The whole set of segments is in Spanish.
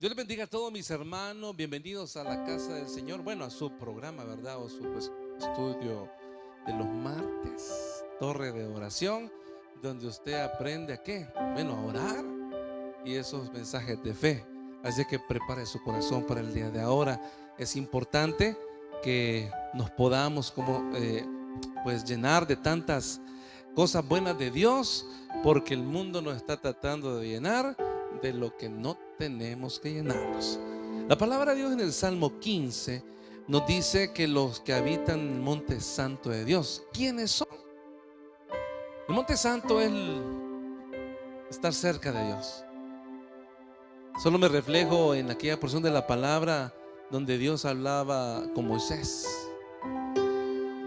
Dios les bendiga a todos mis hermanos, bienvenidos a la casa del Señor, bueno, a su programa, ¿verdad? O su estudio de los martes, Torre de Oración, donde usted aprende a ¿qué? Bueno, a orar y esos mensajes de fe. Así que prepare su corazón para el día de ahora. Es importante que nos podamos pues llenar de tantas cosas buenas de Dios, porque el mundo nos está tratando de llenar de lo que no tenemos que llenarnos. La palabra de Dios en el Salmo 15 nos dice que los que habitan el monte santo de Dios, ¿quiénes son? El monte santo es estar cerca de Dios. Solo me reflejo en aquella porción de la palabra donde Dios hablaba con Moisés,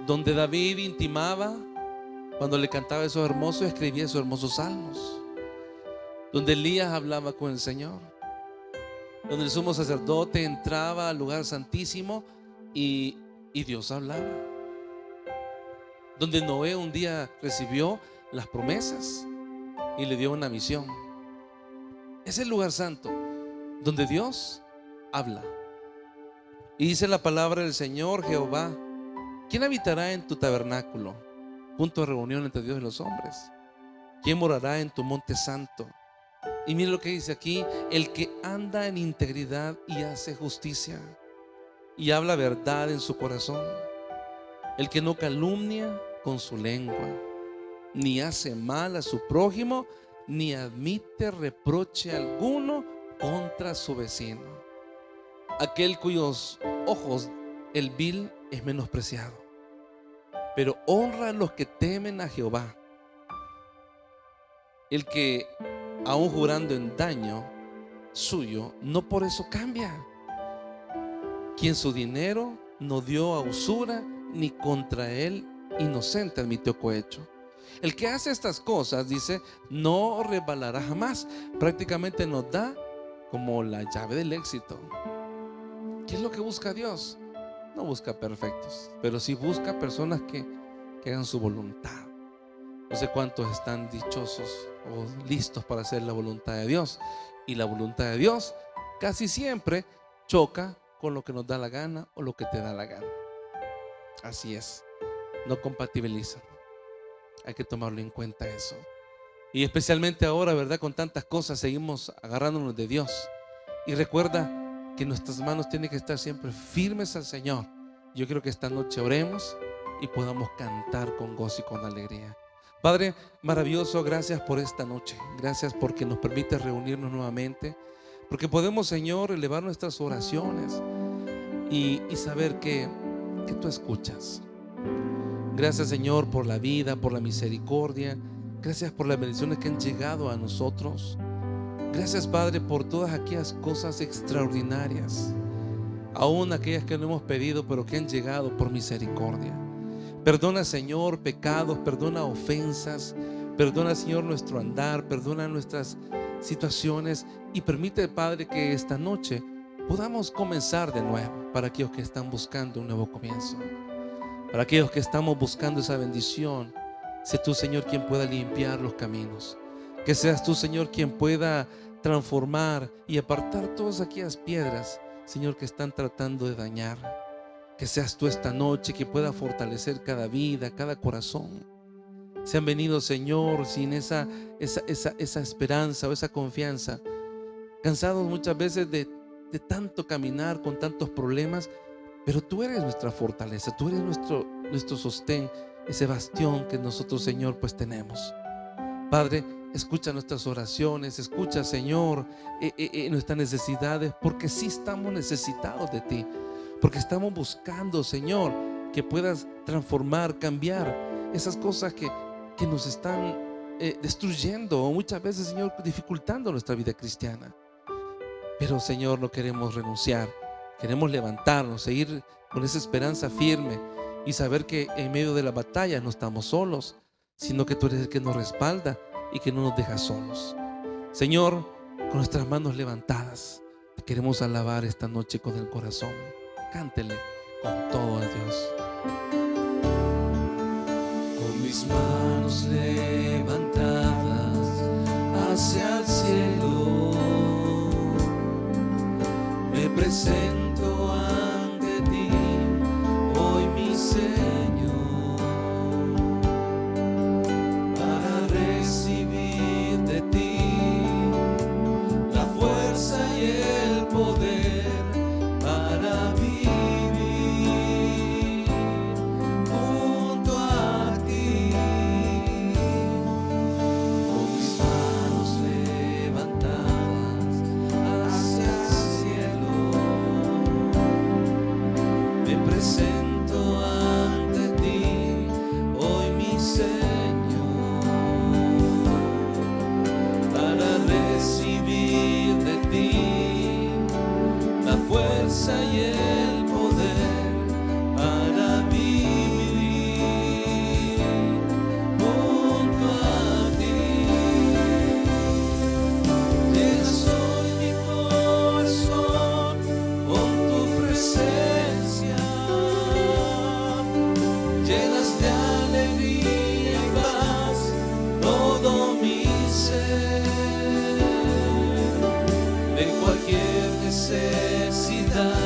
donde David intimaba cuando le cantaba esos hermosos, escribía esos hermosos salmos, donde Elías hablaba con el Señor, donde el sumo sacerdote entraba al lugar santísimo y Dios hablaba, donde Noé un día recibió las promesas y le dio una misión. Es el lugar santo donde Dios habla. Y dice la palabra del Señor: Jehová, ¿quién habitará en tu tabernáculo, punto de reunión entre Dios y los hombres? ¿Quién morará en tu monte santo? Y mire lo que dice aquí: el que anda en integridad y hace justicia y habla verdad en su corazón, el que no calumnia con su lengua, ni hace mal a su prójimo, ni admite reproche alguno contra su vecino. Aquel cuyos ojos el vil es menospreciado, pero honra a los que temen a Jehová. El que aún jurando en daño suyo, no por eso cambia. Quien su dinero no dio a usura, ni contra él inocente admitió cohecho. El que hace estas cosas, dice, no resbalará jamás. Prácticamente nos da como la llave del éxito. ¿Qué es lo que busca Dios? No busca perfectos, pero sí busca personas que hagan su voluntad. No sé cuántos están dichosos o listos para hacer la voluntad de Dios. Y la voluntad de Dios casi siempre choca con lo que nos da la gana o lo que te da la gana. Así es, no compatibilizan. Hay que tomarlo en cuenta eso. Y especialmente ahora, ¿verdad? Con tantas cosas seguimos agarrándonos de Dios. Y recuerda que nuestras manos tienen que estar siempre firmes al Señor. Yo quiero que esta noche oremos y podamos cantar con gozo y con alegría. Padre maravilloso, gracias por esta noche. Gracias porque nos permite reunirnos nuevamente, porque podemos, Señor, elevar nuestras oraciones y saber que tú escuchas. Gracias, Señor, por la vida, por la misericordia. Gracias por las bendiciones que han llegado a nosotros. Gracias, Padre, por todas aquellas cosas extraordinarias, aún aquellas que no hemos pedido, pero que han llegado por misericordia. Perdona, Señor, pecados, perdona ofensas, perdona, Señor, nuestro andar, perdona nuestras situaciones y permite, Padre, que esta noche podamos comenzar de nuevo. Para aquellos que están buscando un nuevo comienzo, para aquellos que estamos buscando esa bendición, sé tú, Señor, quien pueda limpiar los caminos. Que seas tú, Señor, quien pueda transformar y apartar todas aquellas piedras, Señor, que están tratando de dañar. Que seas tú esta noche que pueda fortalecer cada vida, cada corazón. Se han venido, Señor, sin esa esperanza o esa confianza, cansados muchas veces de tanto caminar con tantos problemas, pero tú eres nuestra fortaleza, tú eres nuestro sostén, ese bastión que nosotros, Señor, pues tenemos. Padre, escucha nuestras oraciones, escucha, Señor, nuestras necesidades, porque sí estamos necesitados de ti. Porque estamos buscando, Señor, que puedas transformar, cambiar esas cosas que nos están destruyendo o muchas veces, Señor, dificultando nuestra vida cristiana. Pero, Señor, no queremos renunciar. Queremos levantarnos, seguir con esa esperanza firme y saber que en medio de la batalla no estamos solos, sino que tú eres el que nos respalda y que no nos deja solos. Señor, con nuestras manos levantadas, te queremos alabar esta noche con el corazón. Cántele con todo a Dios. Con mis manos levantadas hacia el cielo, presento ante ti, hoy mi Señor, para recibir de ti la fuerza y el poder para vivir junto a ti, con mis manos levantadas hacia el cielo. Me presento ante ti, hoy mi Señor, para recibir de ti la fuerza y el poder para vivir junto a ti. Llenas hoy mi corazón con tu presencia, llenas de alegría y paz todo mi ser. En cualquier necesidad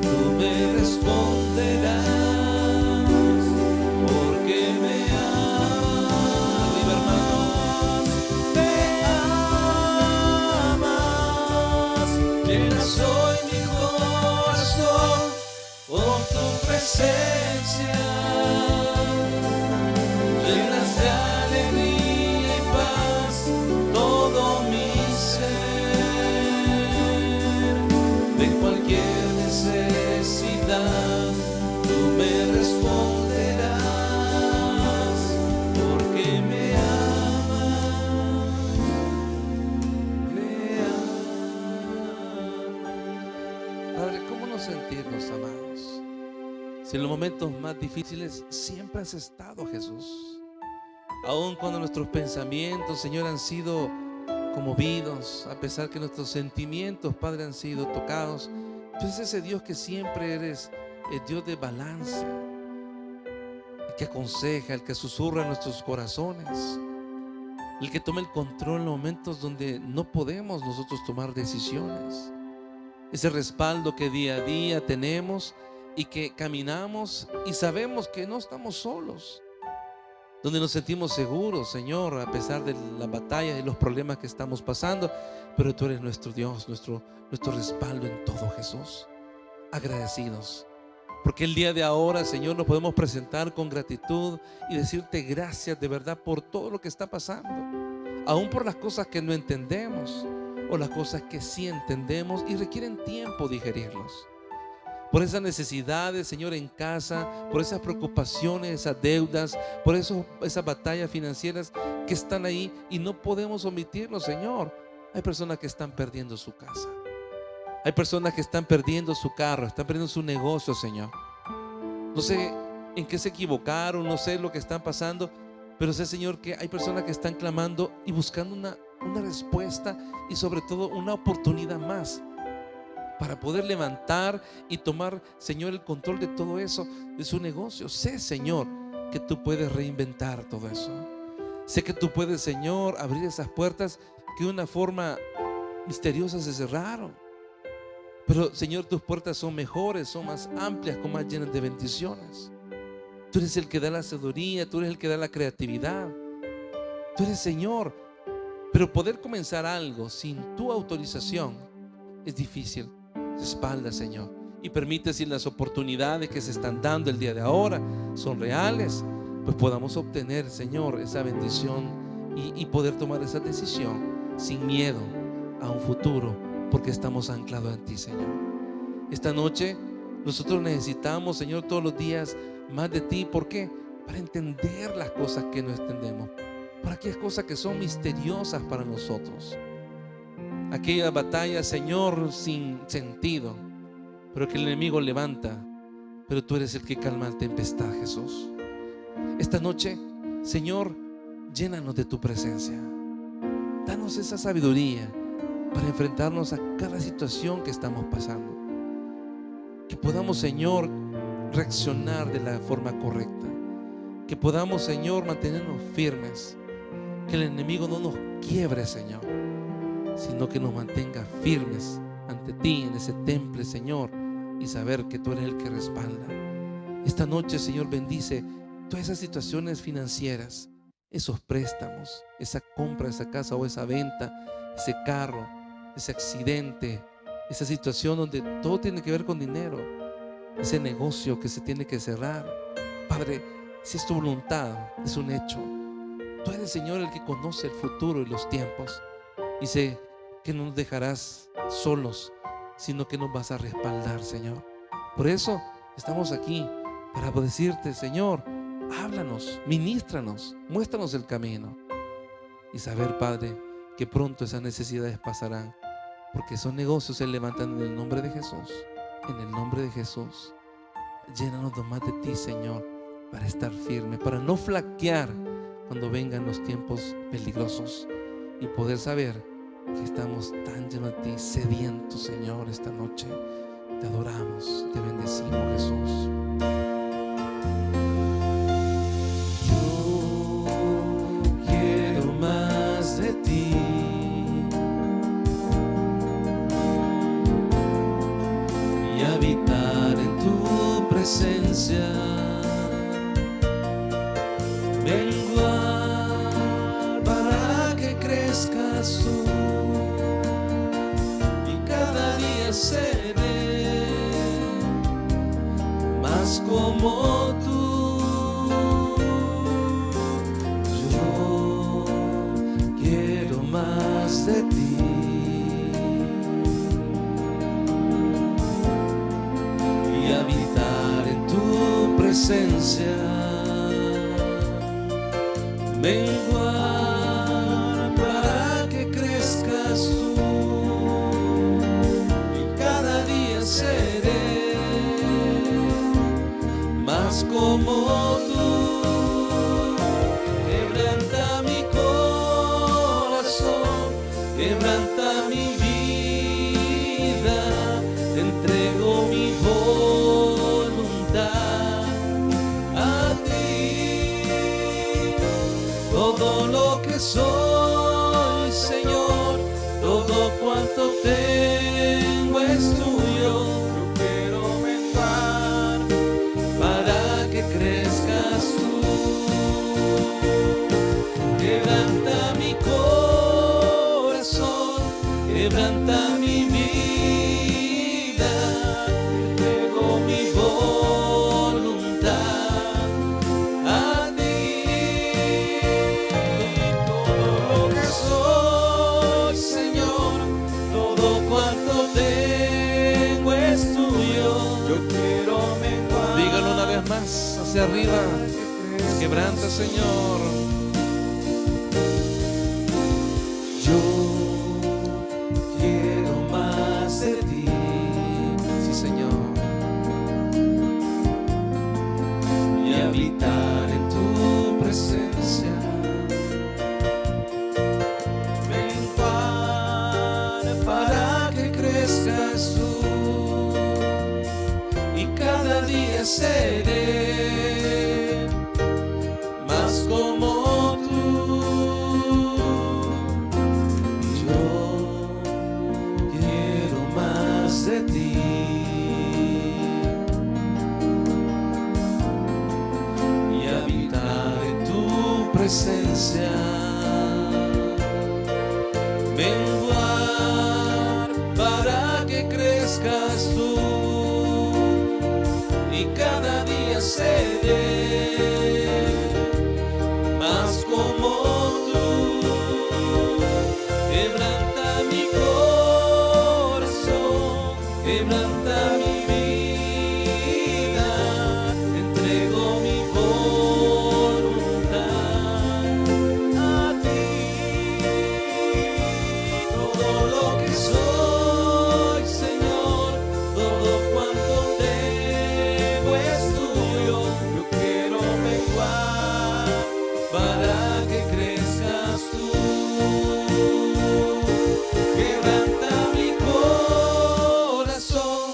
tú me responderás, porque me amas. Viva, hermanos, me amas. Llenas hoy mi corazón con tu presencia, llenas de alegría y paz todo mi ser. De cualquier necesidad tú me responderás, porque me amas, me amas. Padre, ¿cómo no sentirnos amados? Si en los momentos más difíciles siempre has estado, Jesús. Aun cuando nuestros pensamientos, Señor, han sido conmovidos, a pesar que nuestros sentimientos, Padre, han sido tocados, tú eres ese Dios que siempre eres el Dios de balance, el que aconseja, el que susurra en nuestros corazones, el que toma el control en los momentos donde no podemos nosotros tomar decisiones. Ese respaldo que día a día tenemos y que caminamos y sabemos que no estamos solos, donde nos sentimos seguros, Señor, a pesar de la batalla y los problemas que estamos pasando, pero tú eres nuestro Dios, nuestro respaldo en todo, Jesús. Agradecidos, porque el día de ahora, Señor, nos podemos presentar con gratitud y decirte gracias de verdad por todo lo que está pasando, aún por las cosas que no entendemos o las cosas que sí entendemos y requieren tiempo digerirlos. Por esas necesidades, Señor, en casa, por esas preocupaciones, esas deudas, por esas batallas financieras que están ahí y no podemos omitirlos, Señor. Hay personas que están perdiendo su casa, hay personas que están perdiendo su carro, están perdiendo su negocio, Señor. No sé en qué se equivocaron, no sé lo que están pasando, pero sé, Señor, que hay personas que están clamando y buscando una respuesta y sobre todo una oportunidad más para poder levantar y tomar, Señor, el control de todo eso, de su negocio. Sé, Señor, que tú puedes reinventar todo eso. Sé que tú puedes, Señor, abrir esas puertas que de una forma misteriosa se cerraron. Pero, Señor, tus puertas son mejores, son más amplias, con más llenas de bendiciones. Tú eres el que da la sabiduría, tú eres el que da la creatividad. Tú eres, Señor. Pero poder comenzar algo sin tu autorización es difícil. Respalda, Señor, y permite, si las oportunidades que se están dando el día de ahora son reales, pues podamos obtener, Señor, esa bendición y poder tomar esa decisión sin miedo a un futuro, porque estamos anclados en ti, Señor. Esta noche nosotros necesitamos, Señor, todos los días más de ti. ¿Por qué? Para entender las cosas que no entendemos, para aquellas cosas que son misteriosas para nosotros, aquella batalla, Señor, sin sentido, pero que el enemigo levanta, pero tú eres el que calma la tempestad, Jesús. Esta noche, Señor, llénanos de tu presencia. Danos esa sabiduría para enfrentarnos a cada situación que estamos pasando, que podamos, Señor, reaccionar de la forma correcta, que podamos, Señor, mantenernos firmes, que el enemigo no nos quiebre, Señor, sino que nos mantenga firmes ante ti en ese temple, Señor, y saber que tú eres el que respalda. Esta noche, Señor, bendice todas esas situaciones financieras, esos préstamos, esa compra de esa casa o esa venta, ese carro, ese accidente, esa situación donde todo tiene que ver con dinero, ese negocio que se tiene que cerrar. Padre, si es tu voluntad, es un hecho. Tú eres, Señor, el que conoce el futuro y los tiempos, y sé que no nos dejarás solos, sino que nos vas a respaldar, Señor. Por eso estamos aquí, para decirte, Señor, háblanos, ministranos, muéstranos el camino, y saber, Padre, que pronto esas necesidades pasarán, porque esos negocios se levantan en el nombre de Jesús. En el nombre de Jesús, llénanos más de ti, Señor, para estar firme, para no flaquear cuando vengan los tiempos peligrosos, y poder saber que estamos tan llenos de ti, sedientos, Señor. Esta noche te adoramos, te bendecimos, Jesús. Yo quiero más de ti, y habitar en tu presencia. Menguar para que crezcas tú, y cada día seré más como tú. Yo quiero más de ti, y habitar en tu presencia. Menguar para que crezcas tú, y cada día seré más como tú. Quebranta mi corazón, quebranta mi vida, te entrego mi voluntad a ti. Todo lo que soy, Señor, todo cuanto tengo es tuyo. Yo quiero menguar para que crezcas tú. Quebranta mi corazón, quebranta mi vida, te entrego mi voluntad a ti. Todo lo que soy, Señor, todo cuanto tengo es tuyo. Yo quiero menguar. Dígalo una vez más, hacia arriba. Quebranta, Señor. Yo quiero más de ti, Sí, Señor. y habitar en tu presencia. Menguar para que crezcas tú, y cada día seré más como tú. Yo quiero más de ti, y habitar en tu presencia. Menguar para que crezcas tú, y cada día seré más como tú. Quebranta mi corazón, quebranta mi vida, te entrego mi voluntad a ti. Todo lo que soy, Señor, todo cuanto tengo es tuyo. Yo quiero menguar para que crezcas tú. Quebranta mi corazón,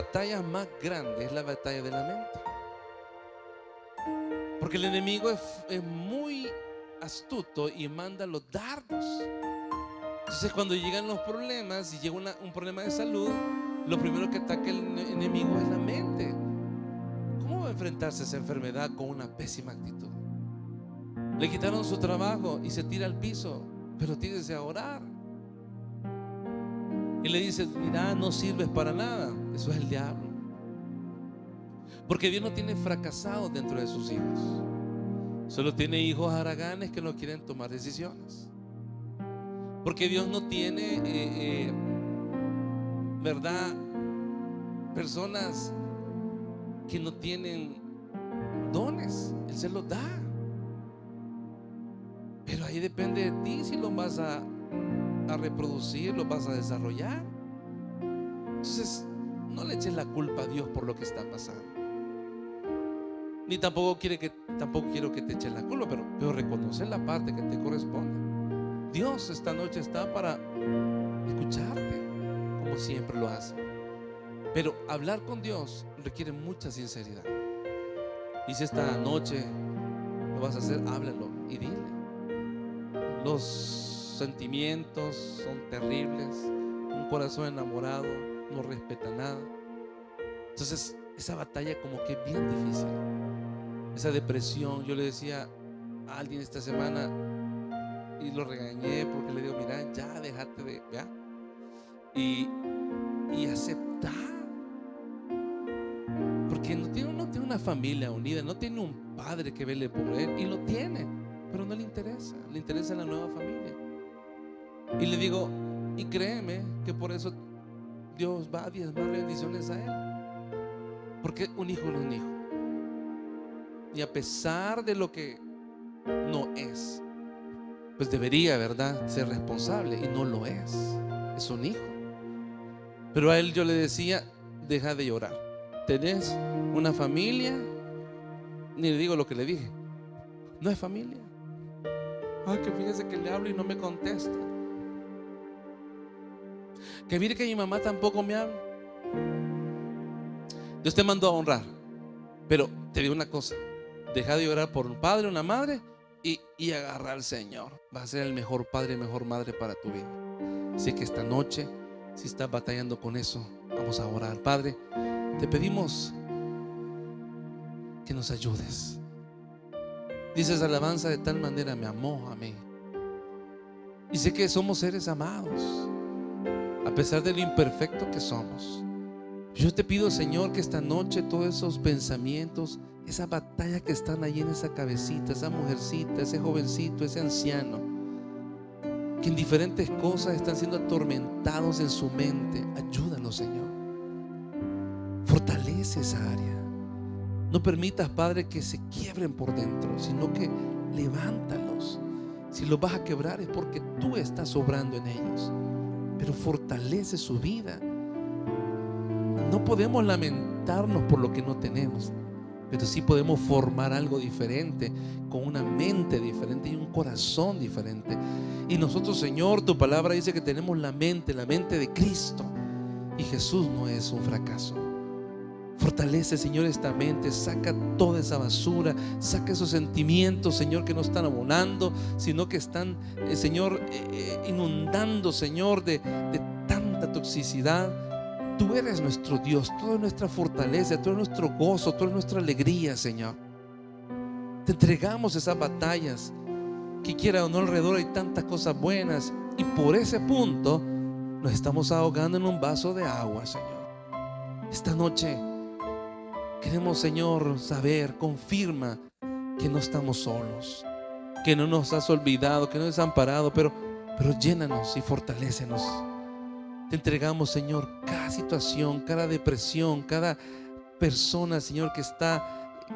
batalla más grande es la batalla de la mente. Porque el enemigo es muy astuto y manda los dardos. Entonces cuando llegan los problemas y llega un problema de salud, lo primero que ataca el enemigo es la mente. ¿Cómo va a enfrentarse a esa enfermedad con una pésima actitud? Le quitaron su trabajo y se tira al piso, pero tírese a orar. Y le dice: mira, no sirves para nada. Eso es el diablo. Porque Dios no tiene fracasados dentro de sus hijos. Solo tiene hijos haraganes que no quieren tomar decisiones. Porque Dios no tiene ¿verdad? Personas que no tienen dones. Él se los da. Pero ahí depende de ti si los vas a reproducir, los vas a desarrollar. Entonces, no le eches la culpa a Dios por lo que está pasando. Ni tampoco quiero que te eches la culpa, pero reconocer la parte que te corresponde. Dios esta noche está para escucharte, como siempre lo hace. Pero hablar con Dios requiere mucha sinceridad. Y si esta noche lo vas a hacer, háblalo y dile. Los sentimientos son terribles. Un corazón enamorado no respeta nada. Entonces esa batalla como que es bien difícil. Esa depresión, yo le decía a alguien esta semana y lo regañé porque le digo: mira, ya déjate de, ¿ya? Y aceptar. Porque no tiene una familia unida, no tiene un padre que vele por él, y lo tiene, pero no le interesa la nueva familia. Y le digo: y créeme que por eso Dios va a diezmar bendiciones a él. Porque un hijo no es un hijo. Y a pesar de lo que no es, pues debería, ¿verdad?, ser responsable, y no lo es. Es un hijo. Pero a él yo le decía: deja de llorar. ¿Tenés una familia? Ni le digo lo que le dije. No es familia. Ay, que fíjese que le hablo y no me contesta. Que mire que mi mamá tampoco me habla. Dios te mandó a honrar, pero te digo una cosa: deja de llorar por un padre, una madre, y agarra al Señor. Va a ser el mejor padre, mejor madre para tu vida. Así que esta noche, si estás batallando con eso, vamos a orar. Padre, te pedimos que nos ayudes. Dices: alabanza de tal manera me amó a mí. Y sé que somos seres amados, a pesar de lo imperfecto que somos. Yo te pido, Señor, que esta noche todos esos pensamientos, esa batalla que están ahí en esa cabecita, esa mujercita, ese jovencito, ese anciano, que en diferentes cosas están siendo atormentados en su mente, ayúdalos, Señor. Fortalece esa área. No permitas, Padre, que se quiebren por dentro, sino que levántalos. Si los vas a quebrar es porque tú estás obrando en ellos, pero fortalece su vida. No podemos lamentarnos por lo que no tenemos, pero sí podemos formar algo diferente, con una mente diferente y un corazón diferente. Y nosotros, Señor, tu palabra dice que tenemos la mente de Cristo, y Jesús no es un fracaso. Fortalece, Señor, esta mente. Saca toda esa basura. Saca esos sentimientos, Señor, que no están abonando, sino que están, Señor, inundando, Señor, de tanta toxicidad. Tú eres nuestro Dios, toda nuestra fortaleza, todo nuestro gozo, toda nuestra alegría, Señor. Te entregamos esas batallas, que quiera o no alrededor hay tantas cosas buenas, y por ese punto nos estamos ahogando en un vaso de agua, Señor. Esta noche queremos, Señor, saber, confirma que no estamos solos, que no nos has olvidado, que no nos has amparado, pero llénanos y fortalécenos. Te entregamos, Señor, cada situación, cada depresión, cada persona, Señor, que está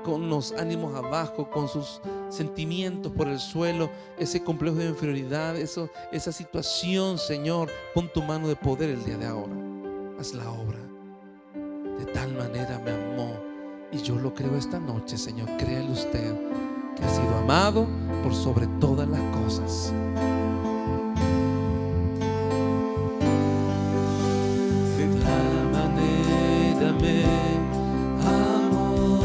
con los ánimos abajo, con sus sentimientos por el suelo, ese complejo de inferioridad, esa situación, Señor. Pon tu mano de poder el día de ahora. Haz la obra. De tal manera me amó, y yo lo creo esta noche, Señor. Créale usted que ha sido amado por sobre todas las cosas. De tal manera me amó,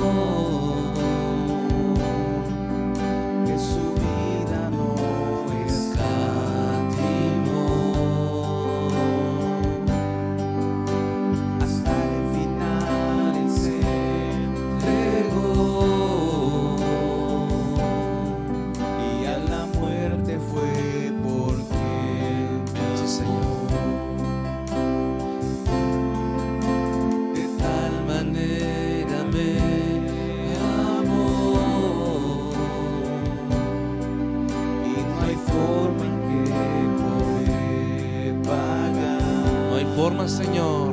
que su vida no escatimó hasta el final Él se entregó, y a la muerte fue porque sí, Señor. De tal manera me amó, y no hay forma en que poder pagar no hay forma, Señor,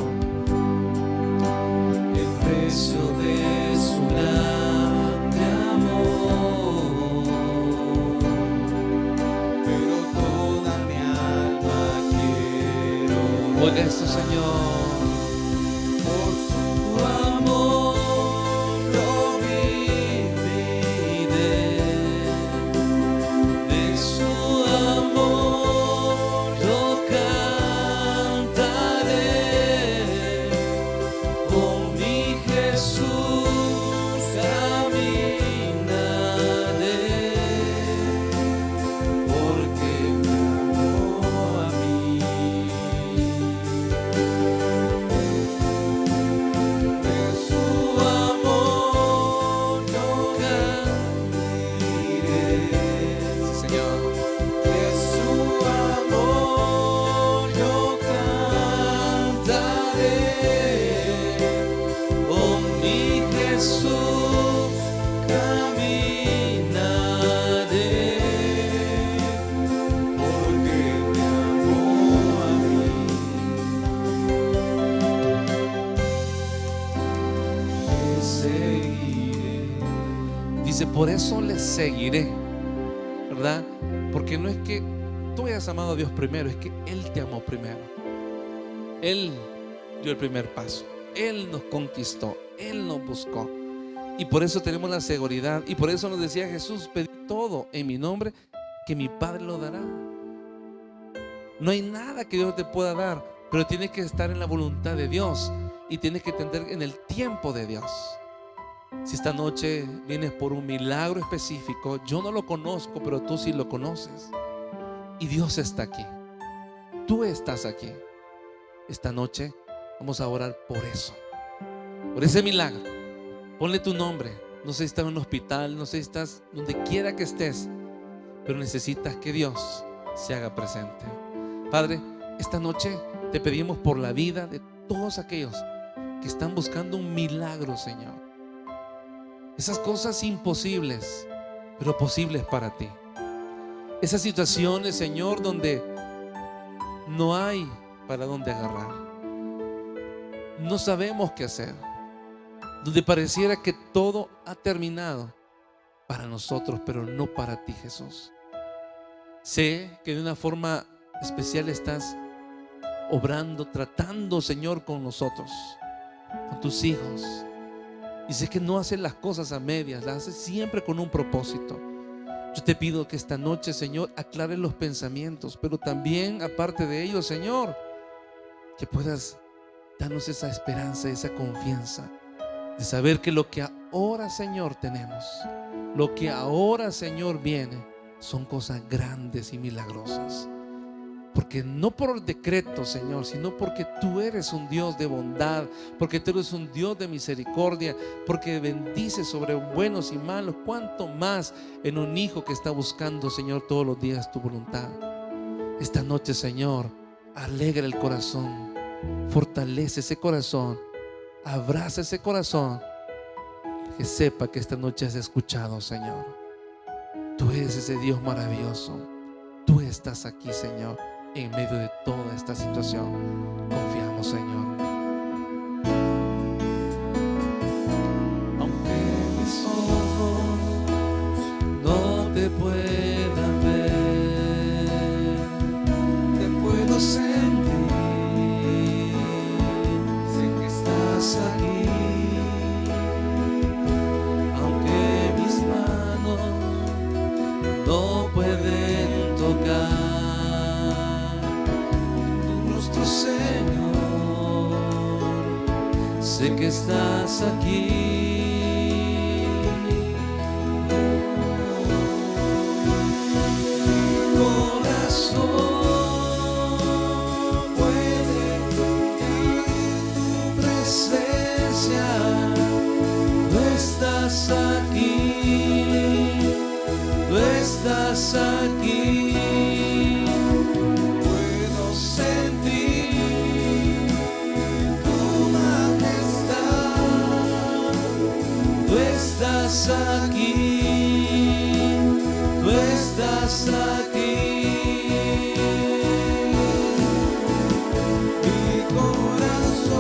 el precio de su grande amor, pero toda mi alma quiero por eso, Señor. por su amor yo viviré, De su amor yo cantaré, con mi Jesús caminaré, porque me amó a mí. De su amor yo viviré, sí, Señor. de su amor yo cantaré, Con mi Jesús caminaré, porque me amó a mí. Le seguiré. dice, por eso le seguiré, ¿verdad? Porque no es que tú hayas amado a Dios primero, es que Él te amó primero. Él dio el primer paso, Él nos conquistó, Él nos buscó. Y por eso tenemos la seguridad. Y por eso nos decía Jesús, pedid todo en mi nombre, que mi Padre lo dará. No hay nada que Dios te pueda dar, pero tienes que estar en la voluntad de Dios y tienes que entender en el tiempo de Dios. Si esta noche vienes por un milagro específico, yo no lo conozco, pero tú sí lo conoces. Y Dios está aquí. Tú estás aquí. Esta noche vamos a orar por eso, por ese milagro. Ponle tu nombre. No sé si estás en un hospital, no sé si estás donde quiera que estés, pero necesitas que Dios se haga presente. Padre, esta noche te pedimos por la vida de todos aquellos que están buscando un milagro, Señor. Esas cosas imposibles, pero posibles para ti. Esas situaciones, Señor, donde no hay para dónde agarrar. No sabemos qué hacer. Donde pareciera que todo ha terminado para nosotros, pero no para ti, Jesús. Sé que de una forma especial estás obrando, tratando, Señor, con nosotros, con tus hijos. Y sé que no haces las cosas a medias, las haces siempre con un propósito. Yo te pido que esta noche, Señor, aclares los pensamientos, pero también, aparte de ello, Señor, que puedas darnos esa esperanza, esa confianza de saber que lo que ahora, Señor, tenemos, lo que ahora, Señor, viene, son cosas grandes y milagrosas. Porque no por decreto, Señor, sino porque tú eres un Dios de bondad, porque tú eres un Dios de misericordia, porque bendices sobre buenos y malos. Cuánto más en un hijo que está buscando, Señor, todos los días tu voluntad. Esta noche, Señor, alegra el corazón, fortalece ese corazón, abraza ese corazón, que sepa que esta noche has escuchado, Señor. Tú eres ese Dios maravilloso. Tú estás aquí, Señor, en medio de toda esta situación. Confiamos, Señor. Aunque mis ojos no te puedan ver, te puedo sentir, sé que estás aquí. Aunque mis manos no pueden tocar tu rostro, Señor, sé que estás aquí. Aquí puedo sentir tu majestad. Tú estás aquí, tú estás aquí. Mi corazón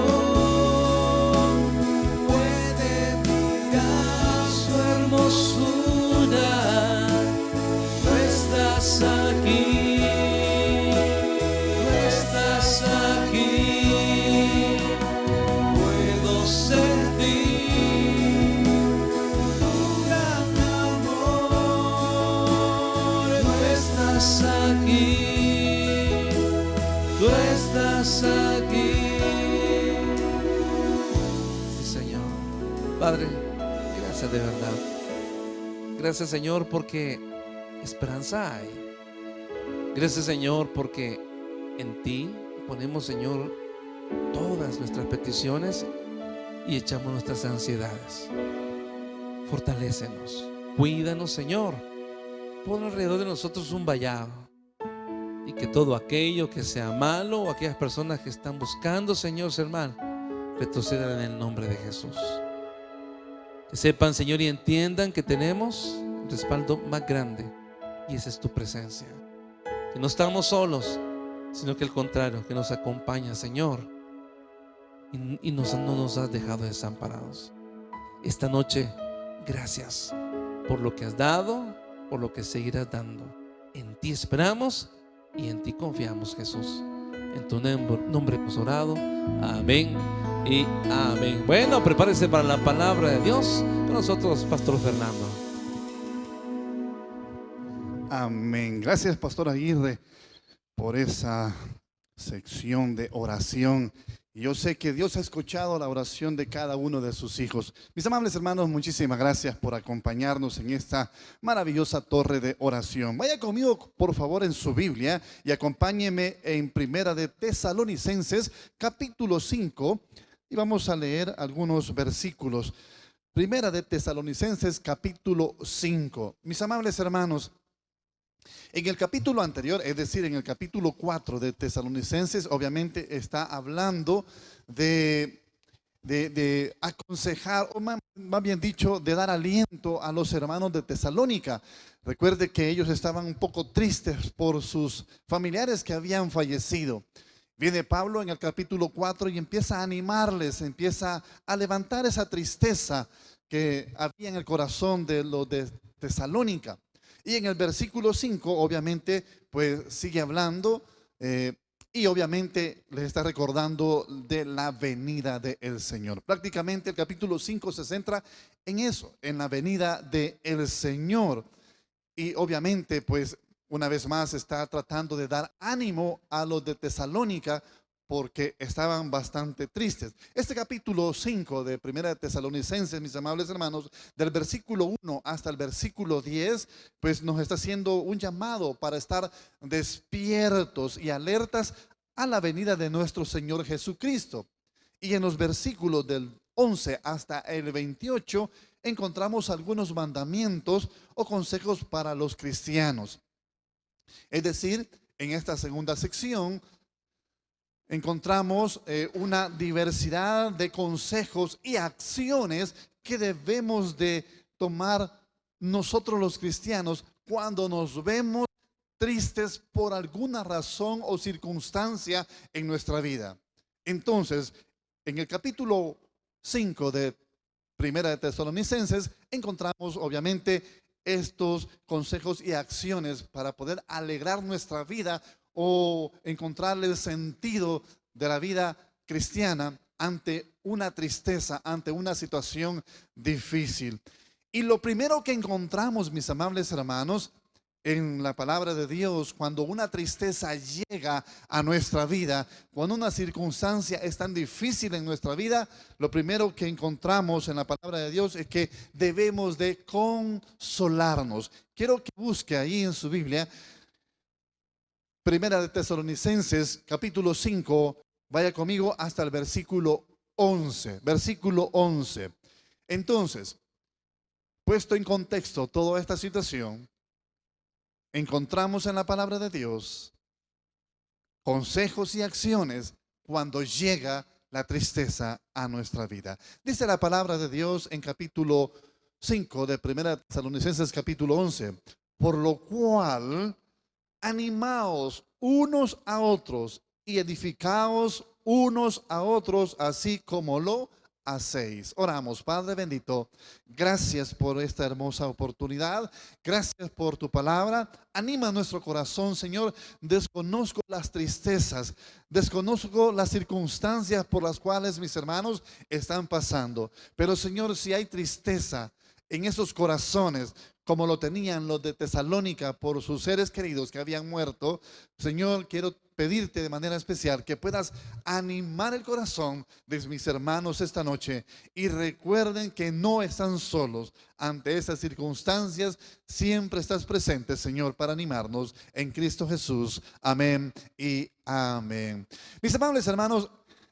puede mirar su hermosura. Aquí, tú estás aquí, puedo sentir tu gran amor. Tú estás aquí, tú estás aquí. Sí, Señor. Padre, gracias de verdad. Gracias, Señor, porque esperanza hay. Gracias, Señor, porque en ti ponemos, Señor, todas nuestras peticiones y echamos nuestras ansiedades. Fortalécenos, cuídanos, Señor. Pon alrededor de nosotros un vallado, y que todo aquello que sea malo o aquellas personas que están buscando, Señor, ser mal, retrocedan en el nombre de Jesús. Que sepan, Señor, y entiendan que tenemos un respaldo más grande, y esa es tu presencia. Que no estamos solos, sino que al contrario, que nos acompaña, Señor, y no nos has dejado desamparados. Esta noche, gracias por lo que has dado, por lo que seguirás dando. En ti esperamos y en ti confiamos, Jesús. En tu nombre hemos orado. Amén y amén. Bueno, prepárese para la palabra de Dios. Con nosotros, Pastor Fernando. Amén. Gracias, Pastor Aguirre, por esa sección de oración. Y yo sé que Dios ha escuchado la oración de cada uno de sus hijos. Mis amables hermanos, muchísimas gracias por acompañarnos en esta maravillosa torre de oración. Vaya conmigo, por favor, en su Biblia y acompáñeme en Primera de Tesalonicenses, capítulo 5, y vamos a leer algunos versículos. Primera de Tesalonicenses, capítulo 5. Mis amables hermanos, en el capítulo anterior, es decir, en el capítulo 4 de Tesalonicenses, obviamente está hablando de aconsejar, o más bien dicho, de dar aliento a los hermanos de Tesalónica. Recuerde que ellos estaban un poco tristes por sus familiares que habían fallecido. Viene Pablo en el capítulo 4 y empieza a animarles, empieza a levantar esa tristeza que había en el corazón de los de Tesalónica. Y en el versículo 5, obviamente, pues sigue hablando y obviamente les está recordando de la venida del Señor. Prácticamente el capítulo 5 se centra en eso, en la venida del Señor. Y obviamente, pues una vez más está tratando de dar ánimo a los de Tesalónica, porque estaban bastante tristes. Este capítulo 5 de Primera de Tesalonicenses, mis amables hermanos, del versículo 1 hasta el versículo 10, pues nos está haciendo un llamado para estar despiertos y alertas a la venida de nuestro Señor Jesucristo. Y en los versículos del 11 hasta el 28 encontramos algunos mandamientos o consejos para los cristianos. Es decir, en esta segunda sección encontramos una diversidad de consejos y acciones que debemos de tomar nosotros los cristianos cuando nos vemos tristes por alguna razón o circunstancia en nuestra vida. Entonces, en el capítulo 5 de Primera de Tesalonicenses encontramos obviamente estos consejos y acciones para poder alegrar nuestra vida o encontrarle el sentido de la vida cristiana ante una tristeza, ante una situación difícil. Y lo primero que encontramos, mis amables hermanos, en la palabra de Dios, cuando una tristeza llega a nuestra vida, cuando una circunstancia es tan difícil en nuestra vida, lo primero que encontramos en la palabra de Dios es que debemos de consolarnos. Quiero que busque ahí en su Biblia, Primera de Tesalonicenses, capítulo 5, vaya conmigo hasta el versículo 11. Versículo 11. Entonces, puesto en contexto toda esta situación, encontramos en la palabra de Dios consejos y acciones cuando llega la tristeza a nuestra vida. Dice la palabra de Dios en capítulo 5 de Primera de Tesalonicenses, capítulo 11. Por lo cual, animaos unos a otros y edificaos unos a otros, así como lo hacéis. Oramos. Padre bendito, gracias por esta hermosa oportunidad, gracias por tu palabra. Anima nuestro corazón, Señor. Desconozco las tristezas, desconozco las circunstancias por las cuales mis hermanos están pasando, pero Señor, si hay tristeza en esos corazones, como lo tenían los de Tesalónica por sus seres queridos que habían muerto, Señor, quiero pedirte de manera especial que puedas animar el corazón de mis hermanos esta noche, y recuerden que no están solos ante esas circunstancias. Siempre estás presente, Señor, para animarnos en Cristo Jesús. Amén y amén. Mis amables hermanos,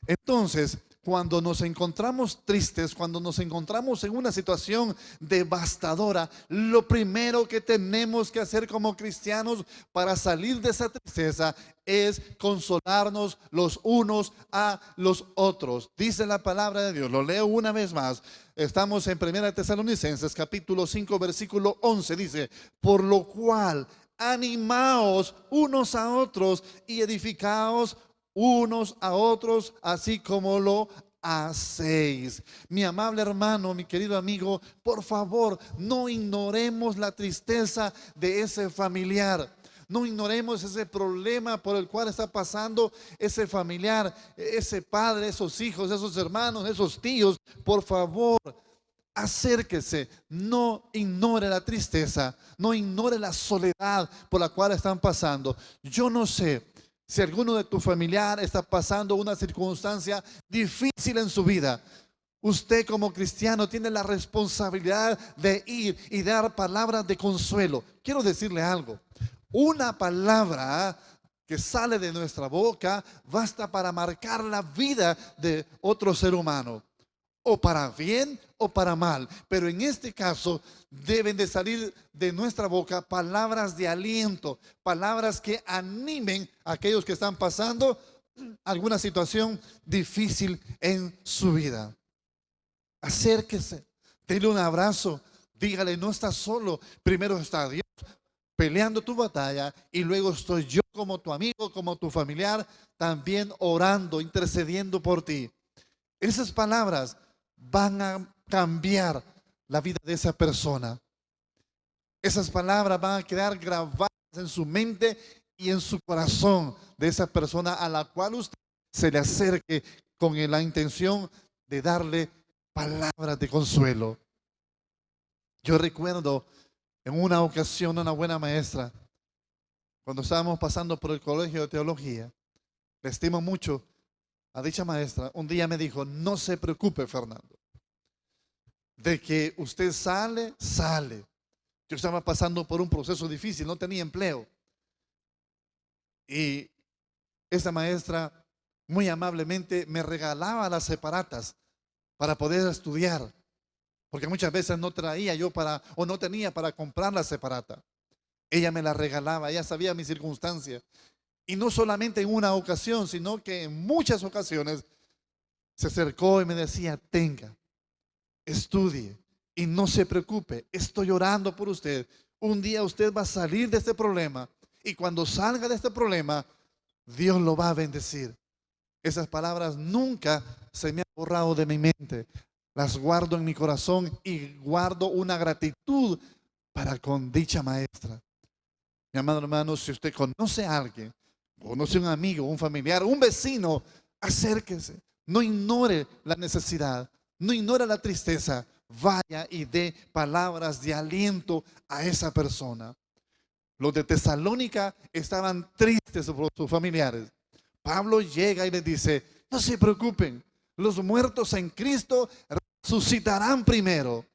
entonces, cuando nos encontramos tristes, cuando nos encontramos en una situación devastadora, lo primero que tenemos que hacer como cristianos para salir de esa tristeza es consolarnos los unos a los otros. Dice la palabra de Dios, lo leo una vez más. Estamos en 1 Tesalonicenses capítulo 5 versículo 11. Dice, por lo cual animaos unos a otros y edificaos unos a otros, así como lo hacéis. Mi amable hermano, mi querido amigo, por favor, no ignoremos la tristeza de ese familiar. No ignoremos ese problema por el cual está pasando ese familiar, ese padre, esos hijos, esos hermanos, esos tíos. Por favor, acérquese, no ignore la tristeza, no ignore la soledad por la cual están pasando. Yo no sé si alguno de tu familiar está pasando una circunstancia difícil en su vida. Usted como cristiano tiene la responsabilidad de ir y dar palabras de consuelo. Quiero decirle algo. Una palabra que sale de nuestra boca basta para marcar la vida de otro ser humano, o para bien o para mal. Pero en este caso deben de salir de nuestra boca palabras de aliento, palabras que animen a aquellos que están pasando alguna situación difícil en su vida. Acérquese, denle un abrazo, dígale, no estás solo, primero está Dios peleando tu batalla, y luego estoy yo como tu amigo, como tu familiar, también orando, intercediendo por ti. Esas palabras van a cambiar la vida de esa persona. Esas palabras van a quedar grabadas en su mente y en su corazón de esa persona a la cual usted se le acerque con la intención de darle palabras de consuelo. Yo recuerdo en una ocasión una buena maestra, cuando estábamos pasando por el colegio de teología, le estimo mucho a dicha maestra. Un día me dijo, no se preocupe, Fernando, de que usted sale. Yo estaba pasando por un proceso difícil, no tenía empleo. Y esa maestra muy amablemente me regalaba las separatas para poder estudiar, porque muchas veces no traía yo o no tenía para comprar la separata. Ella me la regalaba, ella sabía mi circunstancia. Y no solamente en una ocasión, sino que en muchas ocasiones se acercó y me decía, tenga, estudie y no se preocupe, estoy orando por usted. Un día usted va a salir de este problema, y cuando salga de este problema, Dios lo va a bendecir. Esas palabras nunca se me han borrado de mi mente. Las guardo en mi corazón y guardo una gratitud para con dicha maestra. Mi amado hermano, si usted conoce a alguien, conoce a un amigo, un familiar, un vecino, acérquese. No ignore la necesidad, no ignore la tristeza. Vaya y dé palabras de aliento a esa persona. Los de Tesalónica estaban tristes por sus familiares. Pablo llega y les dice: no se preocupen, los muertos en Cristo resucitarán primero.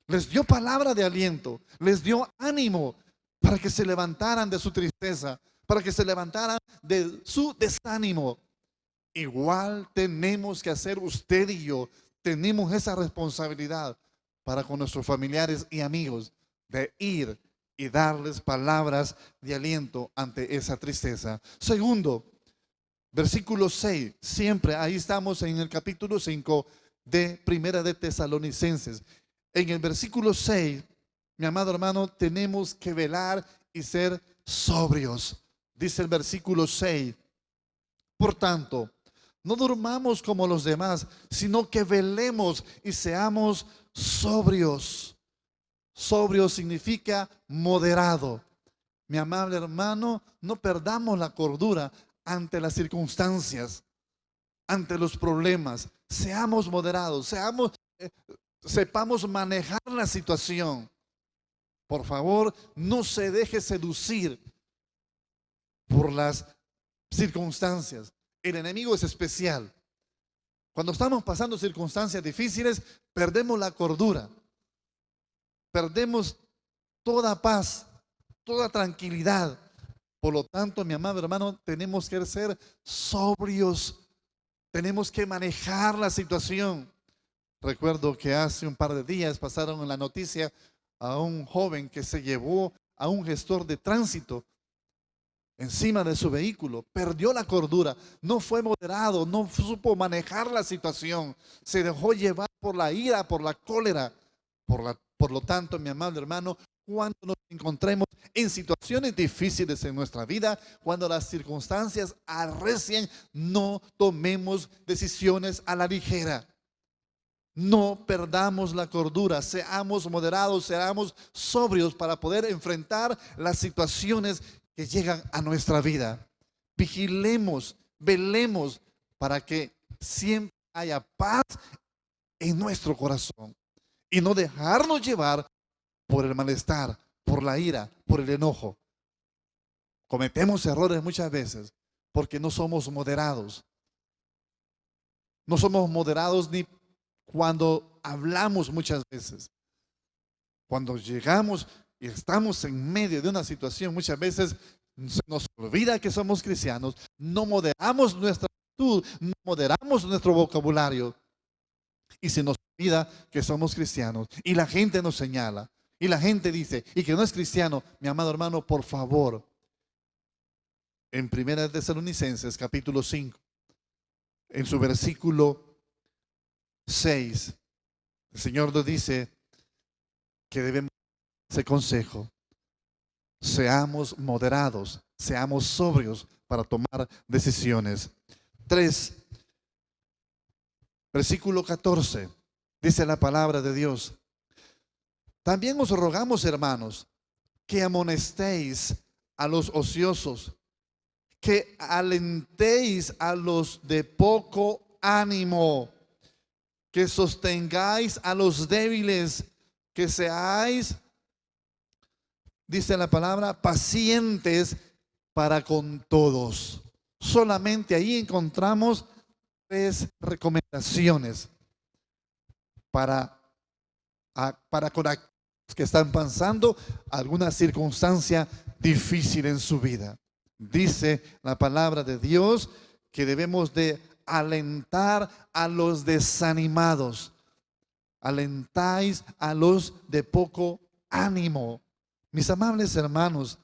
Les dio palabra de aliento, les dio ánimo para que se levantaran de su tristeza, para que se levantaran de su desánimo. Igual tenemos que hacer usted y yo. Tenemos esa responsabilidad para con nuestros familiares y amigos, de ir y darles palabras de aliento ante esa tristeza. Segundo, versículo 6, siempre ahí estamos en el capítulo 5 de Primera de Tesalonicenses. En el versículo 6, mi amado hermano, tenemos que velar y ser sobrios. Dice el versículo 6: por tanto, no durmamos como los demás, sino que velemos y seamos sobrios. Sobrio significa moderado. Mi amable hermano, no perdamos la cordura ante las circunstancias, ante los problemas. Seamos moderados, sepamos manejar la situación. Por favor, no se deje seducir por las circunstancias. El enemigo es especial. Cuando estamos pasando circunstancias difíciles, perdemos la cordura, perdemos toda paz, toda tranquilidad. Por lo tanto, mi amado hermano, tenemos que ser sobrios, tenemos que manejar la situación. Recuerdo que hace un par de días pasaron en la noticia a un joven que se llevó a un gestor de tránsito encima de su vehículo, perdió la cordura, no fue moderado, no supo manejar la situación, se dejó llevar por la ira, por la cólera. Por lo tanto, mi amable hermano, cuando nos encontremos en situaciones difíciles en nuestra vida, cuando las circunstancias arrecien, no tomemos decisiones a la ligera. No perdamos la cordura, seamos moderados, seamos sobrios para poder enfrentar las situaciones que llegan a nuestra vida. Vigilemos, velemos para que siempre haya paz en nuestro corazón y no dejarnos llevar por el malestar, por la ira, por el enojo. Cometemos errores muchas veces porque no somos moderados. No somos moderados ni cuando hablamos muchas veces. Cuando llegamos y estamos en medio de una situación, muchas veces se nos olvida que somos cristianos, no moderamos nuestra actitud, no moderamos nuestro vocabulario y se nos olvida que somos cristianos y la gente nos señala y la gente dice, y que no es cristiano. Mi amado hermano, por favor, en Primera de Tesalonicenses capítulo 5, en su versículo 6, el Señor nos dice que debemos ese consejo: seamos moderados, seamos sobrios para tomar decisiones. 3, versículo 14, dice la palabra de Dios: también os rogamos, hermanos, que amonestéis a los ociosos, que alentéis a los de poco ánimo, que sostengáis a los débiles, que seáis, dice la palabra, pacientes para con todos. Solamente ahí encontramos 3 recomendaciones para con aquellos que están pasando alguna circunstancia difícil en su vida. Dice la palabra de Dios que debemos de alentar a los desanimados. Alentáis a los de poco ánimo. Mis amables hermanos,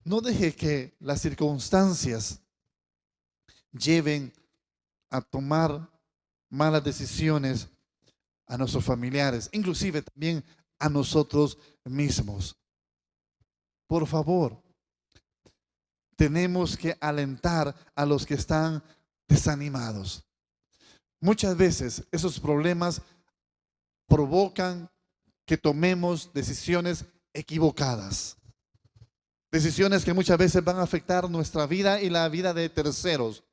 no deje que las circunstancias lleven a tomar malas decisiones a nuestros familiares, inclusive también a nosotros mismos. Por favor, tenemos que alentar a los que están desanimados. Muchas veces esos problemas provocan que tomemos decisiones equivocadas. Decisiones que muchas veces van a afectar nuestra vida y la vida de terceros.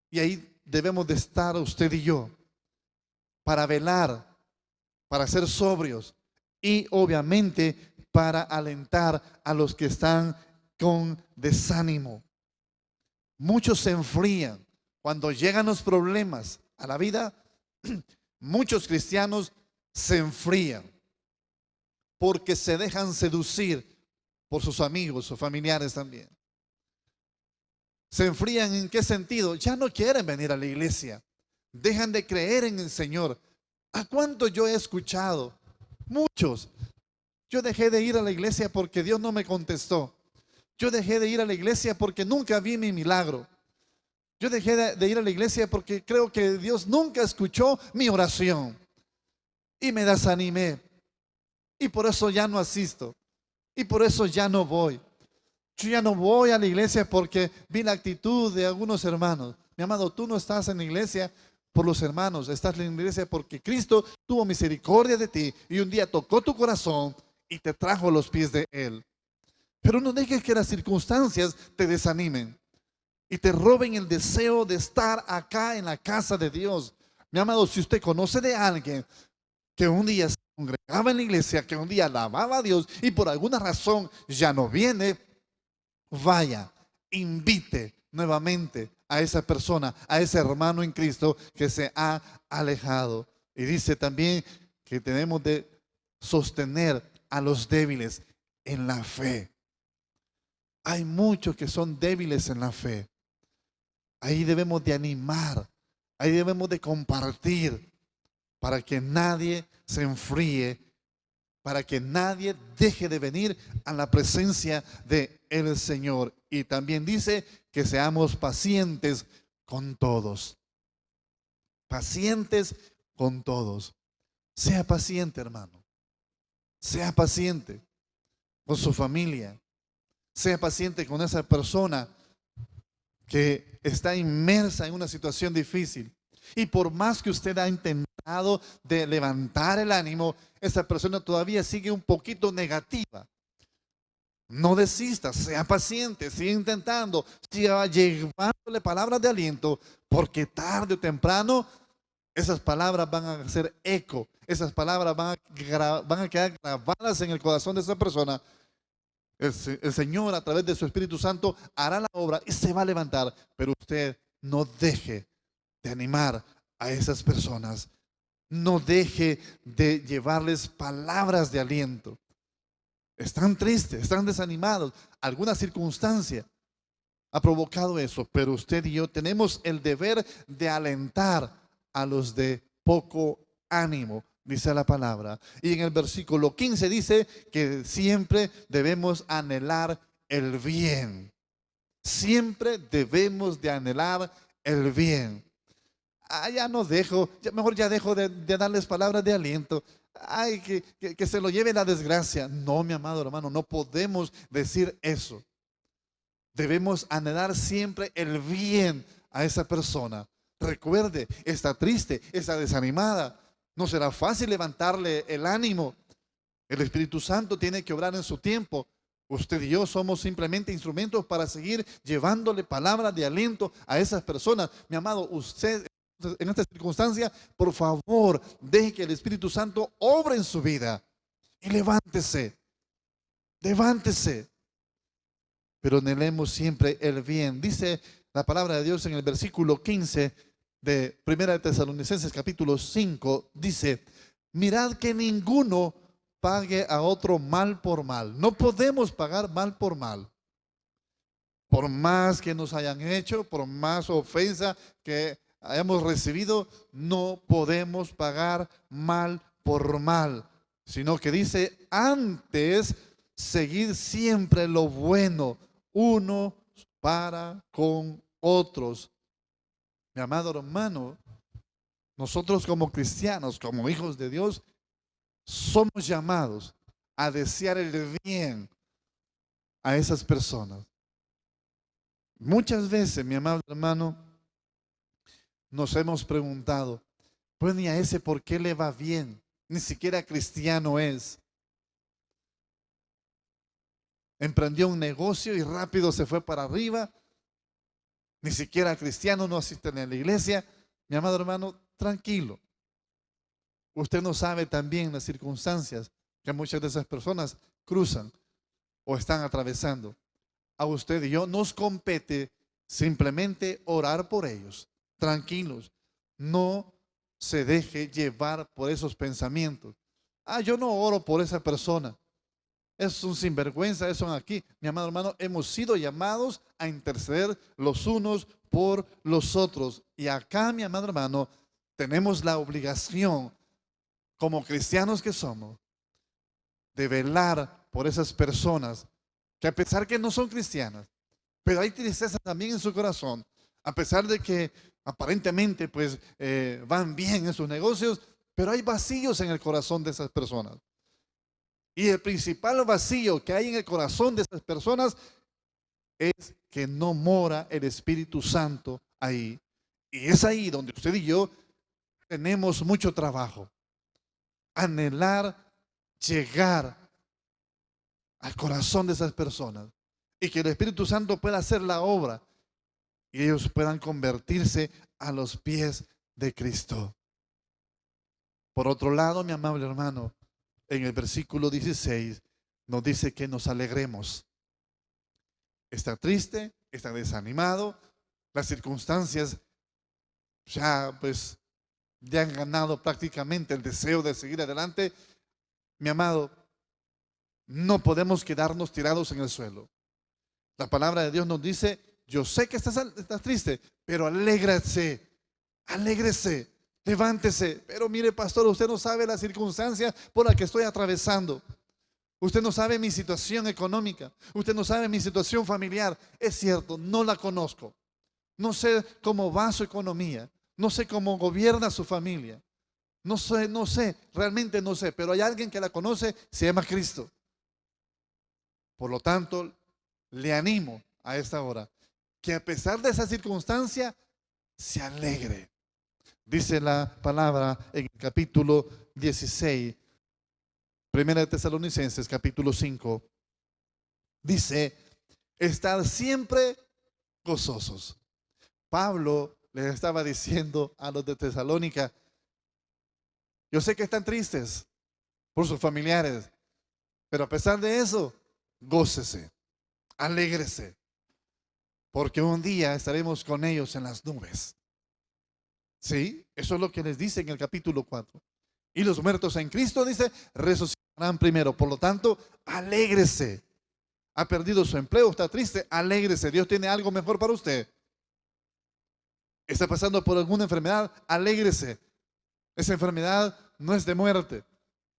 Y ahí debemos de estar usted y yo para velar, para ser sobrios y obviamente para alentar a los que están con desánimo. Muchos se enfrían cuando llegan los problemas a la vida. Muchos cristianos se enfrían porque se dejan seducir por sus amigos o familiares también. ¿Se enfrían en qué sentido? Ya no quieren venir a la iglesia. Dejan de creer en el Señor. ¿A cuánto yo he escuchado? Muchos. Yo dejé de ir a la iglesia porque Dios no me contestó. Yo dejé de ir a la iglesia porque nunca vi mi milagro. Yo dejé de ir a la iglesia porque creo que Dios nunca escuchó mi oración. Y me desanimé. Y por eso ya no asisto. Y por eso ya no voy. Yo ya no voy a la iglesia porque vi la actitud de algunos hermanos. Mi amado, tú no estás en la iglesia por los hermanos. Estás en la iglesia porque Cristo tuvo misericordia de ti y un día tocó tu corazón y te trajo a los pies de Él. Pero no dejes que las circunstancias te desanimen y te roben el deseo de estar acá en la casa de Dios. Mi amado, si usted conoce de alguien que un día se congregaba en la iglesia, que un día alababa a Dios y por alguna razón ya no viene, vaya, invite nuevamente a esa persona, a ese hermano en Cristo que se ha alejado. Y dice también que tenemos de sostener a los débiles en la fe. Hay muchos que son débiles en la fe. Ahí debemos de animar, ahí debemos de compartir para que nadie se enfríe, para que nadie deje de venir a la presencia de el Señor. Y también dice que seamos pacientes con todos. Pacientes con todos. Sea paciente, hermano. Sea paciente con su familia. Sea paciente con esa persona que está inmersa en una situación difícil. Y por más que usted ha intentado de levantar el ánimo, esa persona todavía sigue un poquito negativa. No desista, sea paciente, siga intentando, siga llevándole palabras de aliento, porque tarde o temprano esas palabras van a hacer eco, esas palabras van a quedar grabadas en el corazón de esa persona. El Señor a través de su Espíritu Santo hará la obra y se va a levantar, pero usted no deje de animar a esas personas. No deje de llevarles palabras de aliento. Están tristes, están desanimados. Alguna circunstancia ha provocado eso, pero usted y yo tenemos el deber de alentar a los de poco ánimo, dice la palabra. Y en el versículo 15 dice que siempre debemos anhelar el bien. Siempre debemos de anhelar el bien. Ya no dejo, mejor ya dejo de darles palabras de aliento. Ay, que se lo lleve la desgracia. No, mi amado hermano, no podemos decir eso. Debemos anhelar siempre el bien a esa persona. Recuerde, está triste, está desanimada. No será fácil levantarle el ánimo. El Espíritu Santo tiene que obrar en su tiempo. Usted y yo somos simplemente instrumentos para seguir llevándole palabras de aliento a esas personas. Mi amado, usted en esta circunstancia, por favor, deje que el Espíritu Santo obre en su vida y levántese, levántese. Pero anhelemos siempre el bien. Dice la palabra de Dios en el versículo 15 de 1 Tesalonicenses capítulo 5, dice: mirad que ninguno pague a otro mal por mal. No podemos pagar mal por mal. Por más que nos hayan hecho, por más ofensa que hayamos recibido, no podemos pagar mal por mal, sino que dice: antes seguid siempre lo bueno, uno para con otros. Mi amado hermano, nosotros como cristianos, como hijos de Dios, somos llamados a desear el bien a esas personas. Muchas veces, mi amado hermano, nos hemos preguntado, pues ni a ese por qué le va bien, ni siquiera cristiano es. Emprendió un negocio y rápido se fue para arriba, ni siquiera cristiano, no asiste a la iglesia. Mi amado hermano, tranquilo. Usted no sabe también las circunstancias que muchas de esas personas cruzan o están atravesando. A usted y yo nos compete simplemente orar por ellos. Tranquilos, no se deje llevar por esos pensamientos. Ah, yo no oro por esa persona. Es un sinvergüenza, eso aquí. Mi amado hermano, hemos sido llamados a interceder los unos por los otros. Y acá, mi amado hermano, tenemos la obligación, como cristianos que somos, de velar por esas personas que, a pesar que no son cristianas, pero hay tristeza también en su corazón, a pesar de que aparentemente pues van bien en sus negocios, pero hay vacíos en el corazón de esas personas. Y el principal vacío que hay en el corazón de esas personas es que no mora el Espíritu Santo ahí. Y es ahí donde usted y yo tenemos mucho trabajo. Anhelar llegar al corazón de esas personas y que el Espíritu Santo pueda hacer la obra y ellos puedan convertirse a los pies de Cristo. Por otro lado, mi amable hermano, en el versículo 16 nos dice que nos alegremos. Está triste, está desanimado, las circunstancias ya pues le han ganado prácticamente el deseo de seguir adelante. Mi amado, no podemos quedarnos tirados en el suelo. La palabra de Dios nos dice, yo sé que estás triste, pero alégrese, alégrese, levántese. Pero mire, pastor, usted no sabe la circunstancia por la que estoy atravesando. Usted no sabe mi situación económica. Usted no sabe mi situación familiar. Es cierto, no la conozco. No sé cómo va su economía. No sé cómo gobierna su familia. No sé, realmente no sé. Pero hay alguien que la conoce, se llama Cristo. Por lo tanto, le animo a esta hora que a pesar de esa circunstancia, se alegre. Dice la palabra en el capítulo 16, Primera de Tesalonicenses, capítulo 5. Dice, estar siempre gozosos. Pablo les estaba diciendo a los de Tesalónica, yo sé que están tristes por sus familiares, pero a pesar de eso, gócese, alégrese, porque un día estaremos con ellos en las nubes. Sí, eso es lo que les dice en el capítulo 4. Y los muertos en Cristo, dice, resucitarán primero. Por lo tanto, alégrese. Ha perdido su empleo, está triste, alégrese. Dios tiene algo mejor para usted. Está pasando por alguna enfermedad, alégrese. Esa enfermedad no es de muerte.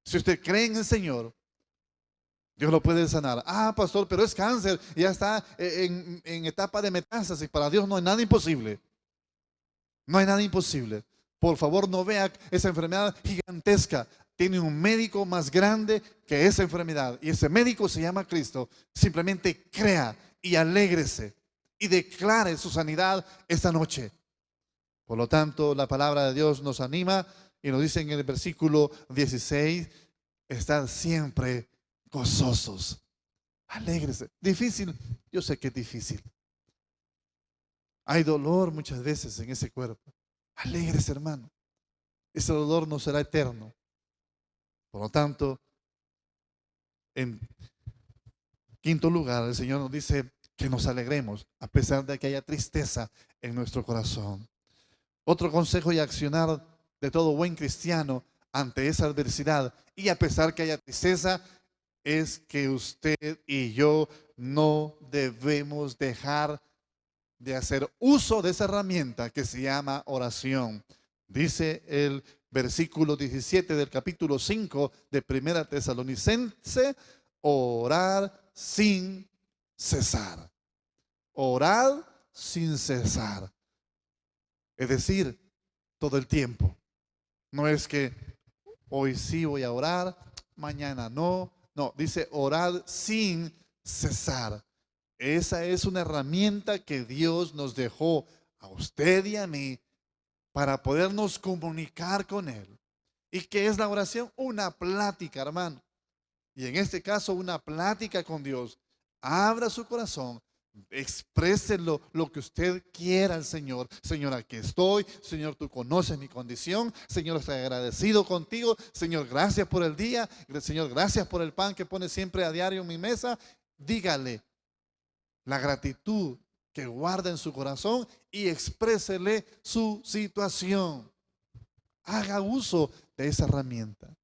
Si usted cree en el Señor, Dios lo puede sanar. Ah, pastor, pero es cáncer, ya está en etapa de metástasis. Para Dios no hay nada imposible. No hay nada imposible. Por favor, no vea esa enfermedad gigantesca. Tiene un médico más grande que esa enfermedad. Y ese médico se llama Cristo. Simplemente crea y alégrese y declare su sanidad esta noche. Por lo tanto, la palabra de Dios nos anima y nos dice en el versículo 16, estad siempre gozosos. Alégrese. Difícil, yo sé que es difícil. Hay dolor muchas veces en ese cuerpo. Alégrese, hermano. Ese dolor no será eterno. Por lo tanto, en quinto lugar, el Señor nos dice que nos alegremos a pesar de que haya tristeza en nuestro corazón. Otro consejo y accionar de todo buen cristiano ante esa adversidad y a pesar que haya tristeza es que usted y yo no debemos dejar de hacer uso de esa herramienta que se llama oración. Dice el versículo 17 del capítulo 5 de Primera Tesalonicense, orar sin cesar. Orar sin cesar. Es decir, todo el tiempo. No es que hoy sí voy a orar, mañana no. No, dice orar sin cesar. Esa es una herramienta que Dios nos dejó a usted y a mí para podernos comunicar con Él. ¿Y qué es la oración? Una plática, hermano. Y en este caso, una plática con Dios. Abra su corazón, Exprese lo que usted quiera al Señor. Señor, aquí estoy. Señor, tú conoces mi condición. Señor, estoy agradecido contigo. Señor, gracias por el día. Señor, gracias por el pan que pone siempre a diario en mi mesa. Dígale la gratitud que guarda en su corazón y exprésele su situación. Haga uso de esa herramienta.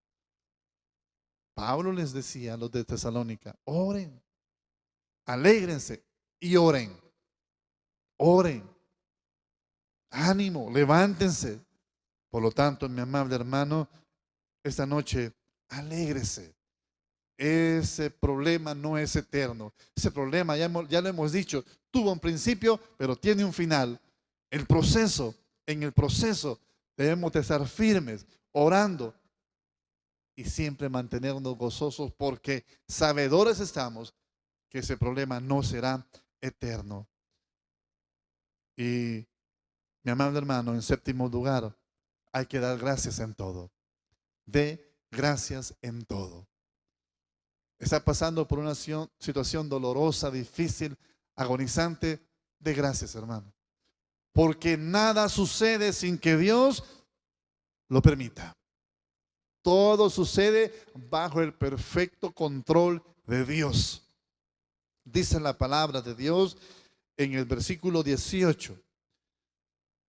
Pablo les decía a los de Tesalónica: oren, alégrense y oren. Oren. Ánimo, levántense. Por lo tanto, mi amable hermano, esta noche, alégrese. Ese problema no es eterno. Ese problema, ya lo hemos dicho, tuvo un principio, pero tiene un final. En el proceso debemos de estar firmes, orando y siempre mantenernos gozosos, porque sabedores estamos que ese problema no será eterno. Y mi amable hermano, en séptimo lugar, hay que dar gracias en todo. Dé gracias en todo. Está pasando por una situación dolorosa, difícil, agonizante. Dé gracias, hermano. Porque nada sucede sin que Dios lo permita. Todo sucede bajo el perfecto control de Dios. Dice la palabra de Dios en el versículo 18.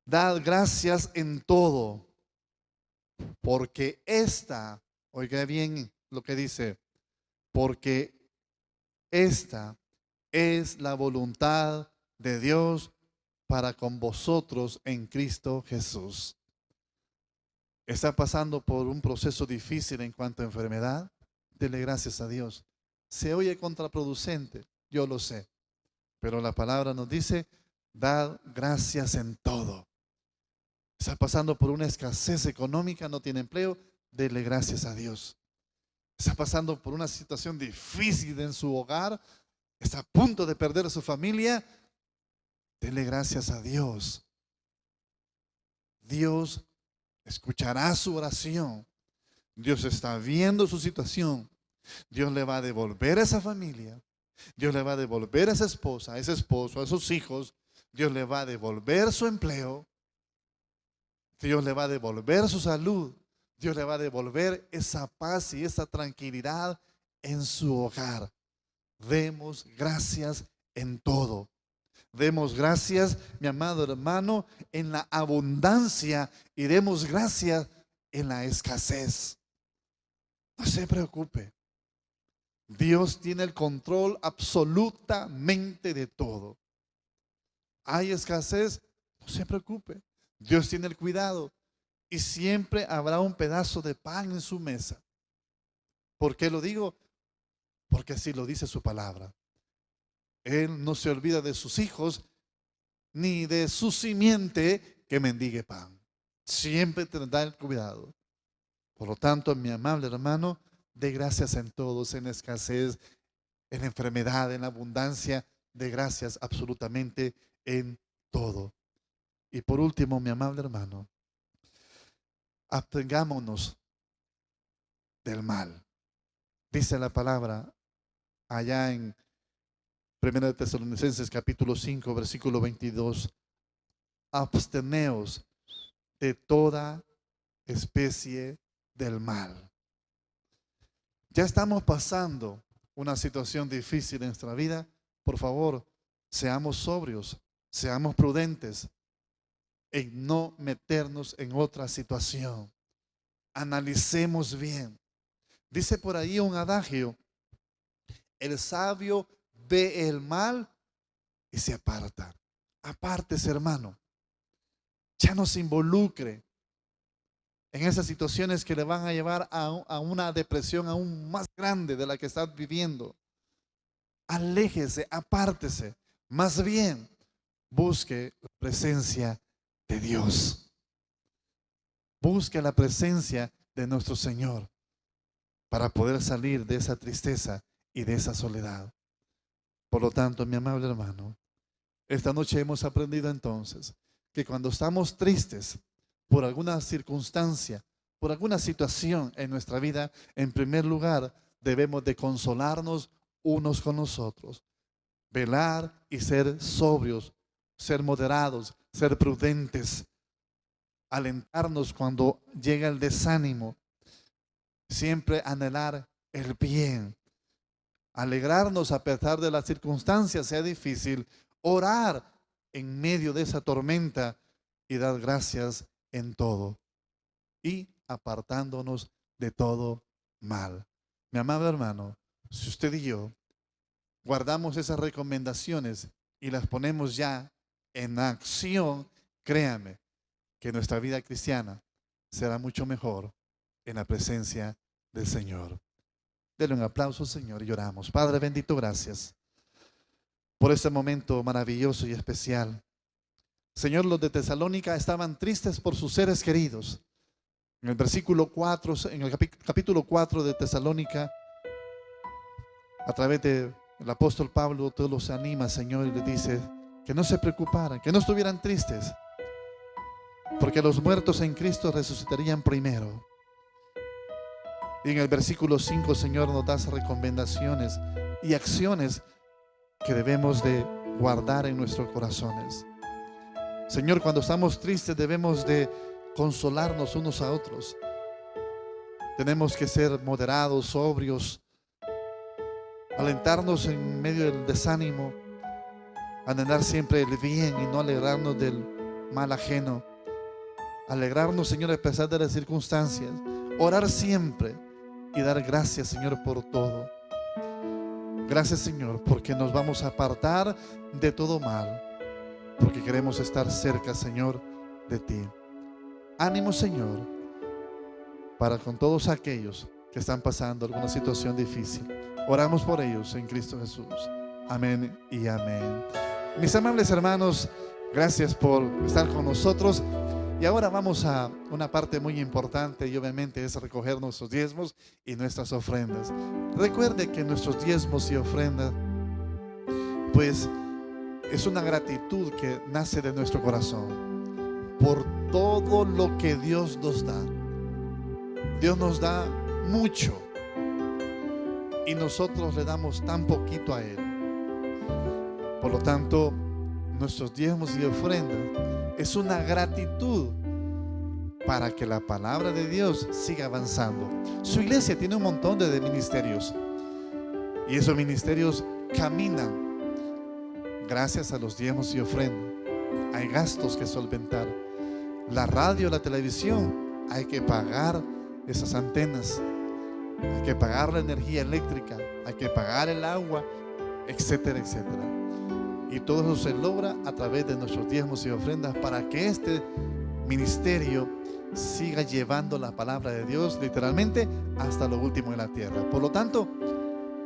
Dad gracias en todo, porque oiga bien lo que dice, porque esta es la voluntad de Dios para con vosotros en Cristo Jesús. Está pasando por un proceso difícil en cuanto a enfermedad. Dele gracias a Dios. Se oye contraproducente, yo lo sé, pero la palabra nos dice: dad gracias en todo. Está pasando por una escasez económica, no tiene empleo, dele gracias a Dios. Está pasando por una situación difícil en su hogar, está a punto de perder a su familia, dele gracias a Dios. Dios escuchará su oración. Dios está viendo su situación. Dios le va a devolver a esa familia. Dios le va a devolver a esa esposa, a ese esposo, a sus hijos. Dios le va a devolver su empleo. Dios le va a devolver su salud. Dios le va a devolver esa paz y esa tranquilidad en su hogar. Demos gracias en todo. Demos gracias, mi amado hermano, en la abundancia, y demos gracias en la escasez. No se preocupe. Dios tiene el control absolutamente de todo. Hay escasez, no se preocupe. Dios tiene el cuidado y siempre habrá un pedazo de pan en su mesa. ¿Por qué lo digo? Porque así lo dice su palabra. Él no se olvida de sus hijos ni de su simiente que mendigue pan. Siempre tendrá el cuidado. Por lo tanto, mi amable hermano, dé gracias en todos, en escasez, en enfermedad, en abundancia. Dé gracias absolutamente en todo. Y por último, mi amable hermano, abstengámonos del mal. Dice la palabra allá en 1 Tesalonicenses capítulo 5, versículo 22. Absteneos de toda especie del mal. Ya estamos pasando una situación difícil en nuestra vida. Por favor, seamos sobrios, seamos prudentes en no meternos en otra situación. Analicemos bien. Dice por ahí un adagio: el sabio ve el mal y se aparta. Apártese, hermano. Ya no se involucre en esas situaciones que le van a llevar a una depresión aún más grande de la que está viviendo. Aléjese, apártese. Más bien, busque la presencia de Dios. Busque la presencia de nuestro Señor para poder salir de esa tristeza y de esa soledad. Por lo tanto, mi amable hermano, esta noche hemos aprendido entonces que cuando estamos tristes por alguna circunstancia, por alguna situación en nuestra vida, en primer lugar debemos de consolarnos unos con los otros. velar y ser sobrios, ser moderados, ser prudentes, alentarnos cuando llega el desánimo, siempre anhelar el bien, alegrarnos a pesar de las circunstancias sea difícil, orar en medio de esa tormenta y dar gracias en todo y apartándonos de todo mal. Mi amado hermano, si usted y yo guardamos esas recomendaciones y las ponemos ya en acción, créame que nuestra vida cristiana será mucho mejor en la presencia del Señor. Denle un aplauso, Señor, y oramos. Padre bendito, gracias por este momento maravilloso y especial. Señor, los de Tesalónica estaban tristes por sus seres queridos. En el versículo 4, en el capítulo 4 de Tesalónica, a través del apóstol Pablo, todos los anima, Señor, y les dice que no se preocuparan, que no estuvieran tristes, porque los muertos en Cristo resucitarían primero. Y en el versículo 5, Señor, nos das recomendaciones y acciones que debemos de guardar en nuestros corazones. Señor, cuando estamos tristes debemos de consolarnos unos a otros. Tenemos que ser moderados, sobrios, alentarnos en medio del desánimo, anhelar siempre el bien y no alegrarnos del mal ajeno. Alegrarnos, Señor, a pesar de las circunstancias. Orar siempre y dar gracias, Señor, por todo. Gracias, Señor, porque nos vamos a apartar de todo mal, porque queremos estar cerca, Señor, de ti. Ánimo, Señor, para con todos aquellos que están pasando alguna situación difícil. Oramos por ellos en Cristo Jesús. Amén y amén. Mis amables hermanos, gracias por estar con nosotros. Y ahora vamos a una parte muy importante y obviamente es recoger nuestros diezmos y nuestras ofrendas. Recuerde que nuestros diezmos y ofrendas, pues es una gratitud que nace de nuestro corazón por todo lo que Dios nos da. Dios nos da mucho y nosotros le damos tan poquito a Él. Por lo tanto, nuestros diezmos y ofrendas es una gratitud para que la palabra de Dios siga avanzando. Su iglesia tiene un montón de ministerios y esos ministerios caminan gracias a los diezmos y ofrendas. Hay gastos que solventar. La radio, la televisión, hay que pagar esas antenas, hay que pagar la energía eléctrica, hay que pagar el agua, etcétera, etcétera. Y todo eso se logra a través de nuestros diezmos y ofrendas para que este ministerio siga llevando la palabra de Dios literalmente hasta lo último de la tierra. Por lo tanto,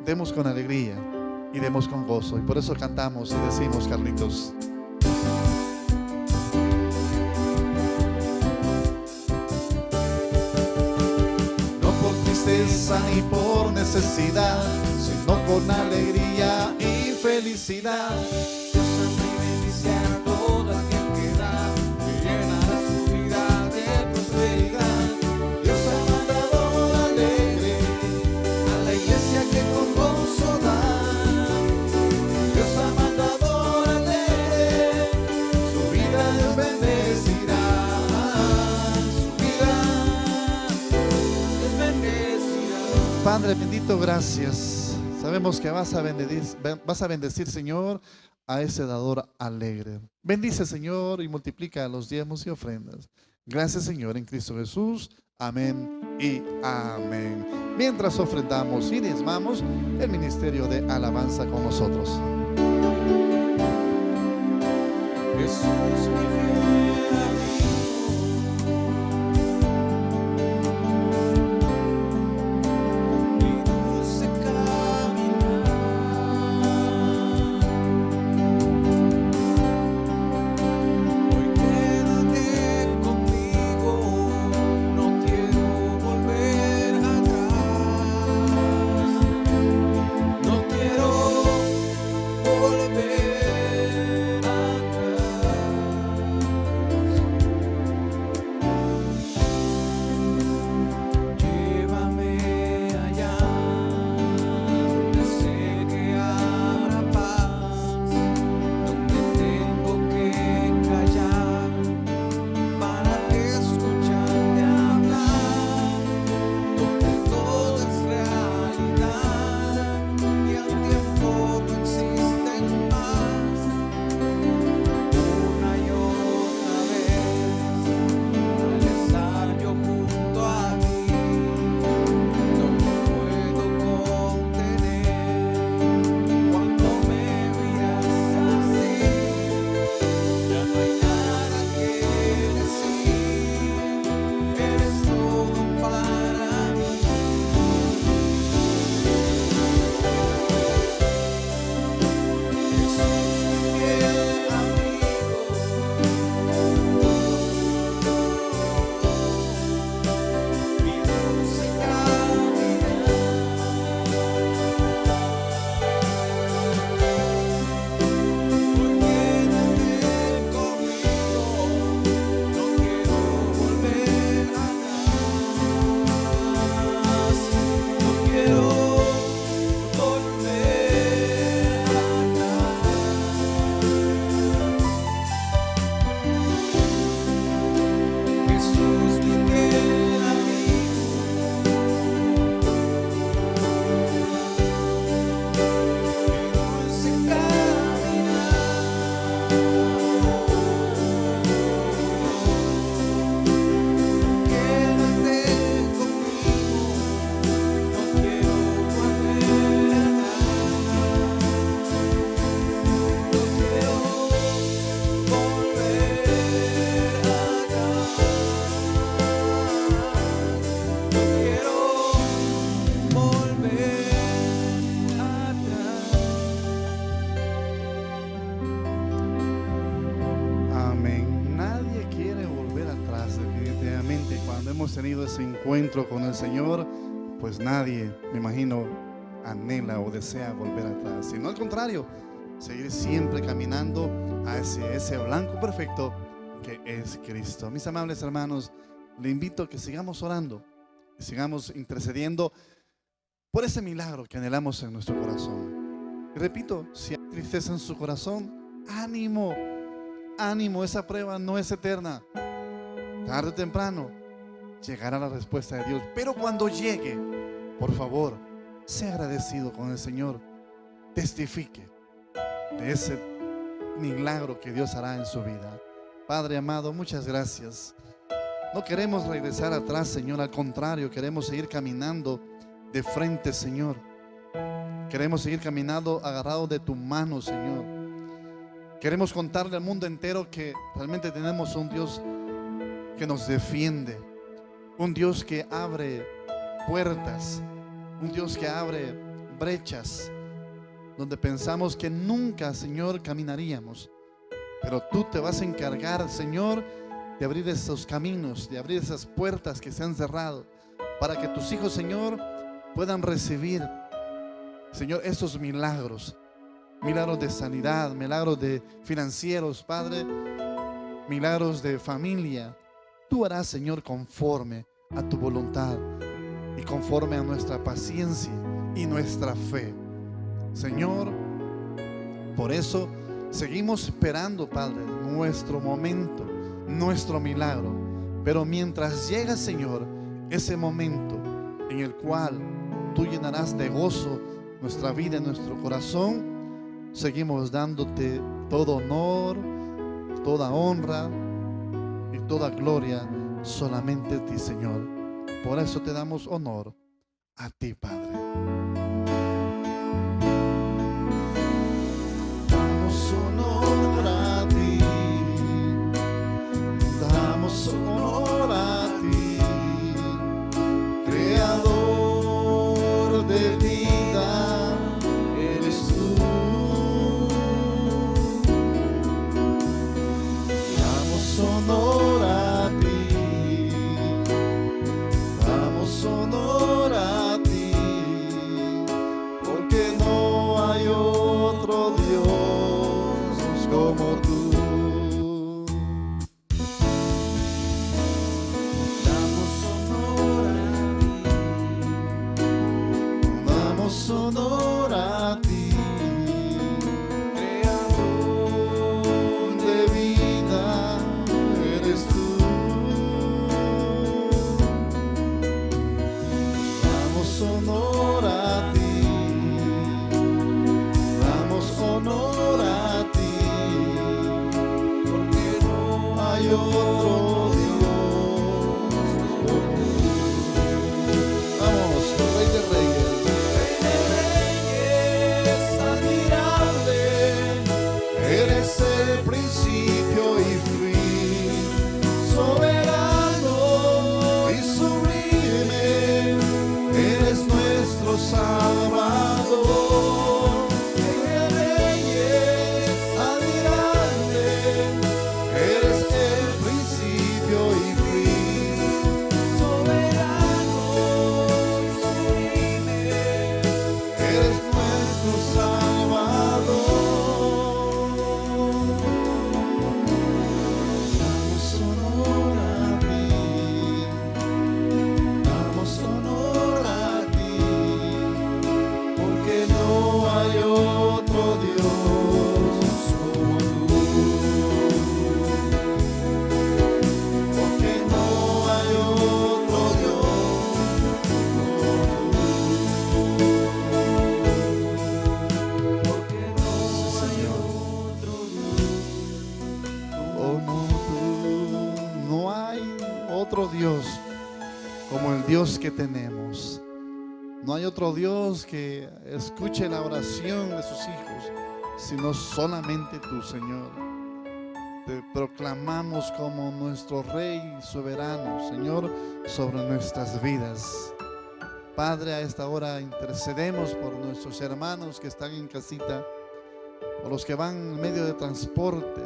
demos con alegría y demos con gozo. Y por eso cantamos y decimos, Carlitos. No por tristeza ni por necesidad, sino con alegría y felicidad. Padre bendito, gracias. Sabemos que vas a bendecir, Señor, a ese dador alegre. Bendice, Señor, y multiplica los diezmos y ofrendas. Gracias, Señor, en Cristo Jesús. Amén y amén. Mientras ofrendamos y diezmamos, el ministerio de alabanza con nosotros. Jesús, hemos tenido ese encuentro con el Señor, pues nadie, me imagino, anhela o desea volver atrás, sino al contrario, seguir siempre caminando hacia ese blanco perfecto que es Cristo. Mis amables hermanos, le invito a que sigamos orando y sigamos intercediendo por ese milagro que anhelamos en nuestro corazón. Y repito, si hay tristeza en su corazón, ánimo, ánimo, esa prueba no es eterna. Tarde o temprano llegará la respuesta de Dios, pero cuando llegue, por favor, sea agradecido con el Señor, testifique de ese milagro que Dios hará en su vida. Padre amado, muchas gracias. No queremos regresar atrás, Señor, al contrario, queremos seguir caminando de frente, Señor. Queremos seguir caminando agarrados de tu mano, Señor. Queremos contarle al mundo entero que realmente tenemos un Dios que nos defiende, un Dios que abre puertas, un Dios que abre brechas donde pensamos que nunca, Señor, caminaríamos. Pero tú te vas a encargar, Señor, de abrir esos caminos, de abrir esas puertas que se han cerrado, para que tus hijos, Señor, puedan recibir, Señor, esos milagros. Milagros de sanidad, milagros de financieros, Padre, milagros de familia. Tú harás, Señor, conforme a tu voluntad y conforme a nuestra paciencia y nuestra fe. Señor, por eso seguimos esperando, Padre, nuestro momento, nuestro milagro. Pero mientras llega, Señor, ese momento en el cual tú llenarás de gozo nuestra vida y nuestro corazón, seguimos dándote todo honor, toda honra y toda gloria solamente a ti, Señor. Por eso te damos honor a ti, Padre. Damos honor a ti, damos honor a ti, creador de vida, eres tú. Damos honor a ti, damos honor a ti, porque no hay otro Dios como tú. Damos honor a ti, damos honor a ti, creador de vida, eres tú. Damos honor a ti, damos honor a ti, porque no hay otro Dios como tú. Vamos, Rey de Reyes. Rey de reyes, admirable, eres el principio y fin, soberano y sublime, eres nuestro Salvador. Rey de reyes, admirable, eres el principio y fin, soberano y sublime, eres nuestro Salvador. Damos honor a ti, damos honor a ti, porque no hay otro Dios como tú, porque no hay otro Dios como tú, porque no hay otro Dios Como tú. No hay otro Dios como el Dios que tenemos. No hay otro Dios que escuche la oración de sus hijos, sino solamente tú, Señor. Te proclamamos como nuestro Rey soberano, Señor, sobre nuestras vidas. Padre, a esta hora intercedemos por nuestros hermanos que están en casita, por los que van en medio de transporte,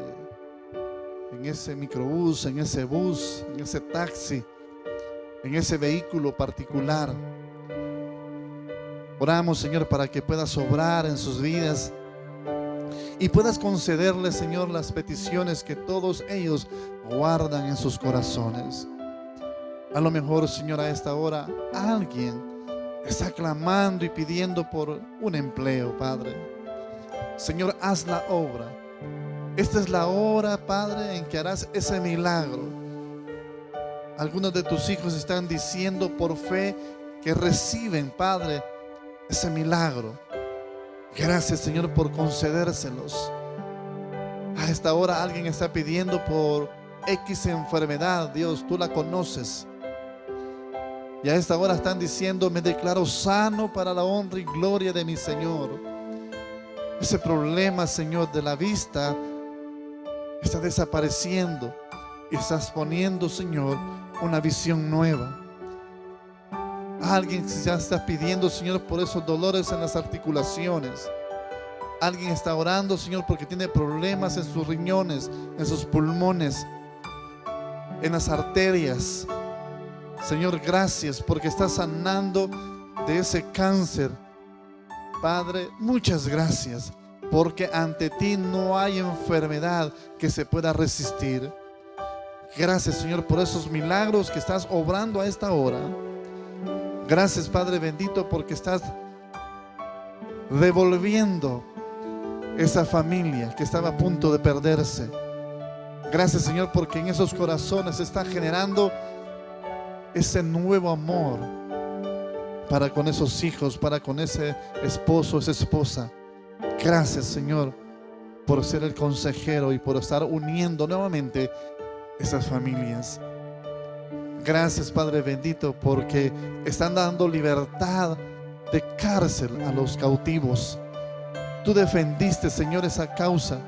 en ese microbús, en ese bus, en ese taxi. en ese vehículo particular. Oramos, Señor, para que puedas obrar en sus vidas y puedas concederles, Señor, las peticiones que todos ellos guardan en sus corazones. A lo mejor, Señor, a esta hora alguien está clamando y pidiendo por un empleo, Padre. Señor, haz la obra. Esta es la hora, Padre, en que harás ese milagro. Algunos de tus hijos están diciendo por fe que reciben, Padre, ese milagro. Gracias, Señor, por concedérselos. A esta hora alguien está pidiendo por X enfermedad. Dios, tú la conoces. Y a esta hora están diciendo: me declaro sano para la honra y gloria de mi Señor. Ese problema, Señor, de la vista está desapareciendo y estás poniendo, Señor, una visión nueva. Alguien ya está pidiendo, Señor, por esos dolores en las articulaciones. Alguien está orando, Señor, porque tiene problemas en sus riñones, en sus pulmones, en las arterias. Señor, gracias porque estás sanando de ese cáncer. Padre, muchas gracias, porque ante ti no hay enfermedad que se pueda resistir. Gracias, Señor, por esos milagros que estás obrando a esta hora. Gracias, Padre bendito, porque estás devolviendo esa familia que estaba a punto de perderse. Gracias, Señor, porque en esos corazones se está generando ese nuevo amor para con esos hijos, para con ese esposo, esa esposa. Gracias, Señor, por ser el consejero y por estar uniendo nuevamente esas familias. Gracias, Padre bendito, porque están dando libertad de cárcel a los cautivos. Tú defendiste, Señor, esa causa.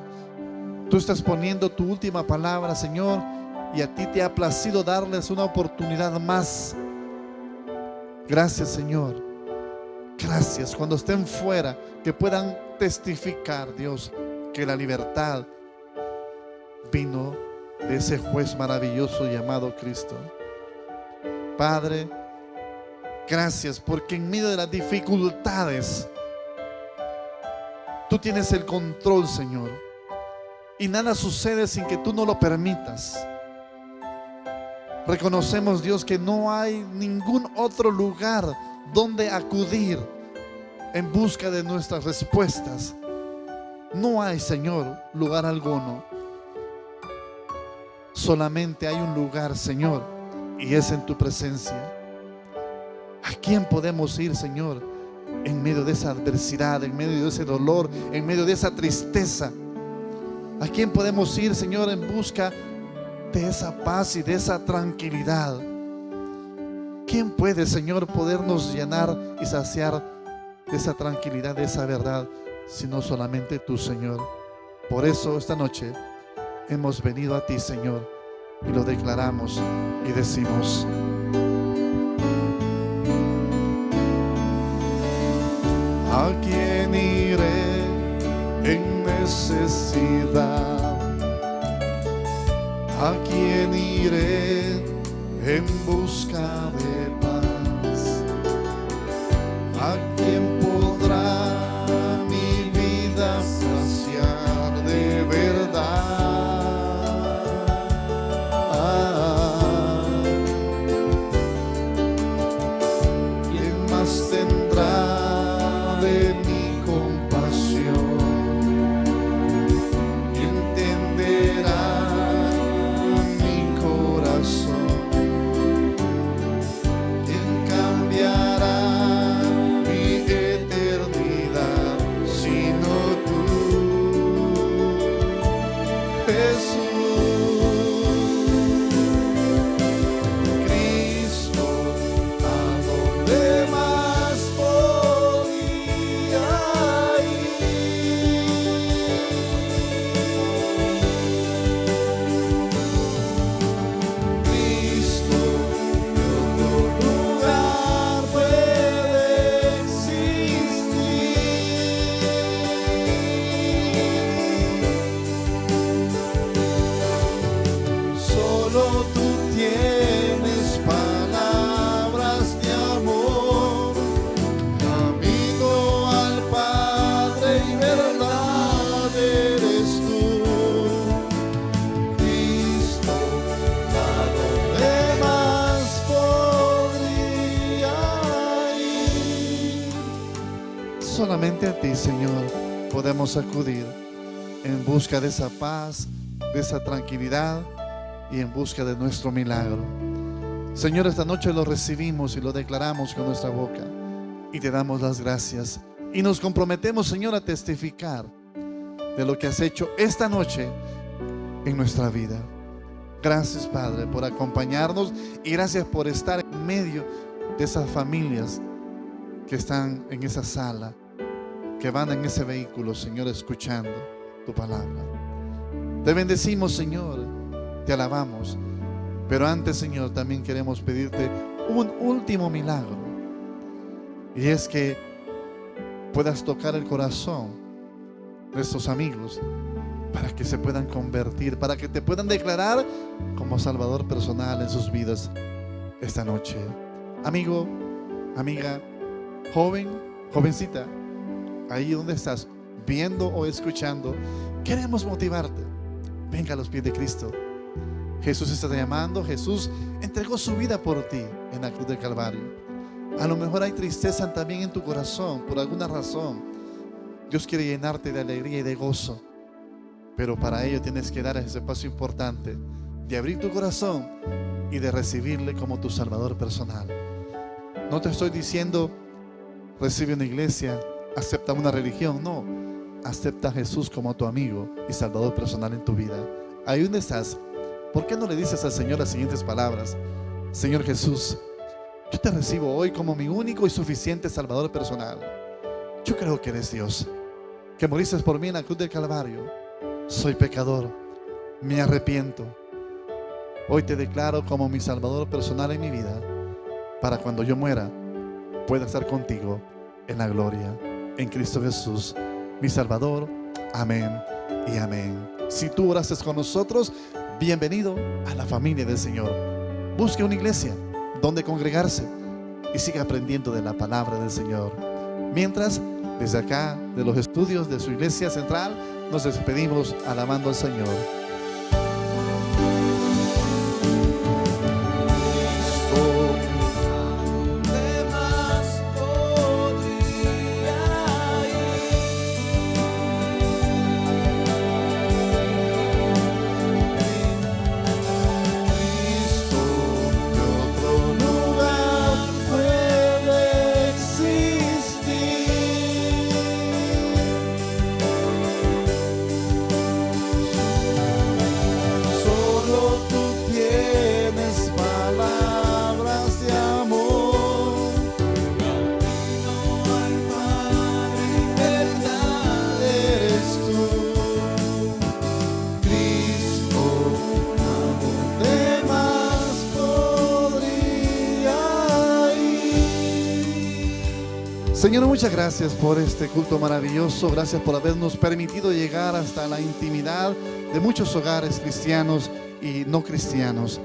Tú estás poniendo tu última palabra, Señor, y a ti te ha placido darles una oportunidad más. Gracias, Señor. Gracias. Cuando estén fuera, que puedan testificar, Dios, que la libertad vino de ese juez maravilloso llamado Cristo. Padre, gracias porque en medio de las dificultades tú tienes el control, Señor, y nada sucede sin que tú no lo permitas. Reconocemos, Dios, que no hay ningún otro lugar donde acudir en busca de nuestras respuestas. No hay, Señor, lugar alguno. Solamente hay un lugar, Señor, y es en tu presencia. ¿A quién podemos ir, Señor, en medio de esa adversidad, en medio de ese dolor, en medio de esa tristeza? ¿A quién podemos ir, Señor, en busca de esa paz y de esa tranquilidad? ¿Quién puede, Señor, podernos llenar y saciar de esa tranquilidad, de esa verdad, sino solamente tú, Señor? Por eso esta noche hemos venido a ti, Señor, y lo declaramos y decimos: ¿a quién iré en necesidad? ¿A quién iré en busca de paz? ¿A quién podrá mi vida saciar de verdad? ¿Quién más tendrá de mi compasión? ¿Quién cambiará mi podemos acudir en busca de esa paz, de esa tranquilidad y en busca de nuestro milagro. Señor, esta noche lo recibimos y lo declaramos con nuestra boca y te damos las gracias y nos comprometemos, Señor, a testificar de lo que has hecho esta noche en nuestra vida. Gracias, Padre, por acompañarnos y gracias por estar en medio de esas familias que están en esa sala, que van en ese vehículo, Señor, escuchando tu palabra. Te bendecimos, Señor, te alabamos, pero antes, Señor, también queremos pedirte un último milagro, y es que puedas tocar el corazón de estos amigos para que se puedan convertir, para que te puedan declarar como Salvador personal en sus vidas esta noche. Amigo, amiga, joven, jovencita, ahí donde estás, viendo o escuchando, queremos motivarte. Venga a los pies de Cristo. Jesús está llamando. Jesús entregó su vida por ti en la cruz del Calvario. A lo mejor hay tristeza también en tu corazón por alguna razón. Dios quiere llenarte de alegría y de gozo, pero para ello tienes que dar ese paso importante de abrir tu corazón y de recibirle como tu Salvador personal. No te estoy diciendo recibe una iglesia, acepta una religión. No, acepta a Jesús como tu amigo y Salvador personal en tu vida. Ahí donde estás, ¿por qué no le dices al Señor las siguientes palabras? Señor Jesús, yo te recibo hoy como mi único y suficiente Salvador personal. Yo creo que eres Dios, que moriste por mí en la cruz del Calvario. Soy pecador, me arrepiento. Hoy te declaro como mi Salvador personal en mi vida, para cuando yo muera pueda estar contigo en la gloria, en Cristo Jesús, mi Salvador. Amén y amén. Si tú oraste con nosotros, bienvenido a la familia del Señor. Busque una iglesia donde congregarse y siga aprendiendo de la palabra del Señor. Mientras, desde acá, de los estudios de su iglesia central, nos despedimos alabando al Señor. Señor, muchas gracias por este culto maravilloso. Gracias por habernos permitido llegar hasta la intimidad de muchos hogares cristianos y no cristianos.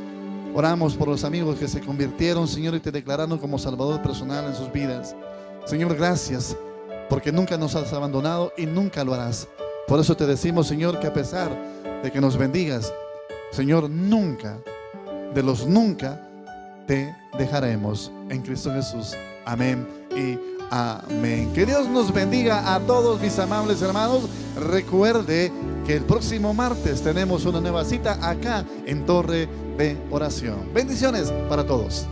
Oramos por los amigos que se convirtieron, Señor, y te declararon como Salvador personal en sus vidas. Señor, gracias, porque nunca nos has abandonado y nunca lo harás. Por eso te decimos, Señor, que a pesar de que nos bendigas, Señor, nunca, de los nunca, te dejaremos en Cristo Jesús. Amén y amén. Que Dios nos bendiga a todos, mis amables hermanos. Recuerde que el próximo martes tenemos una nueva cita acá en Torre de Oración. Bendiciones para todos.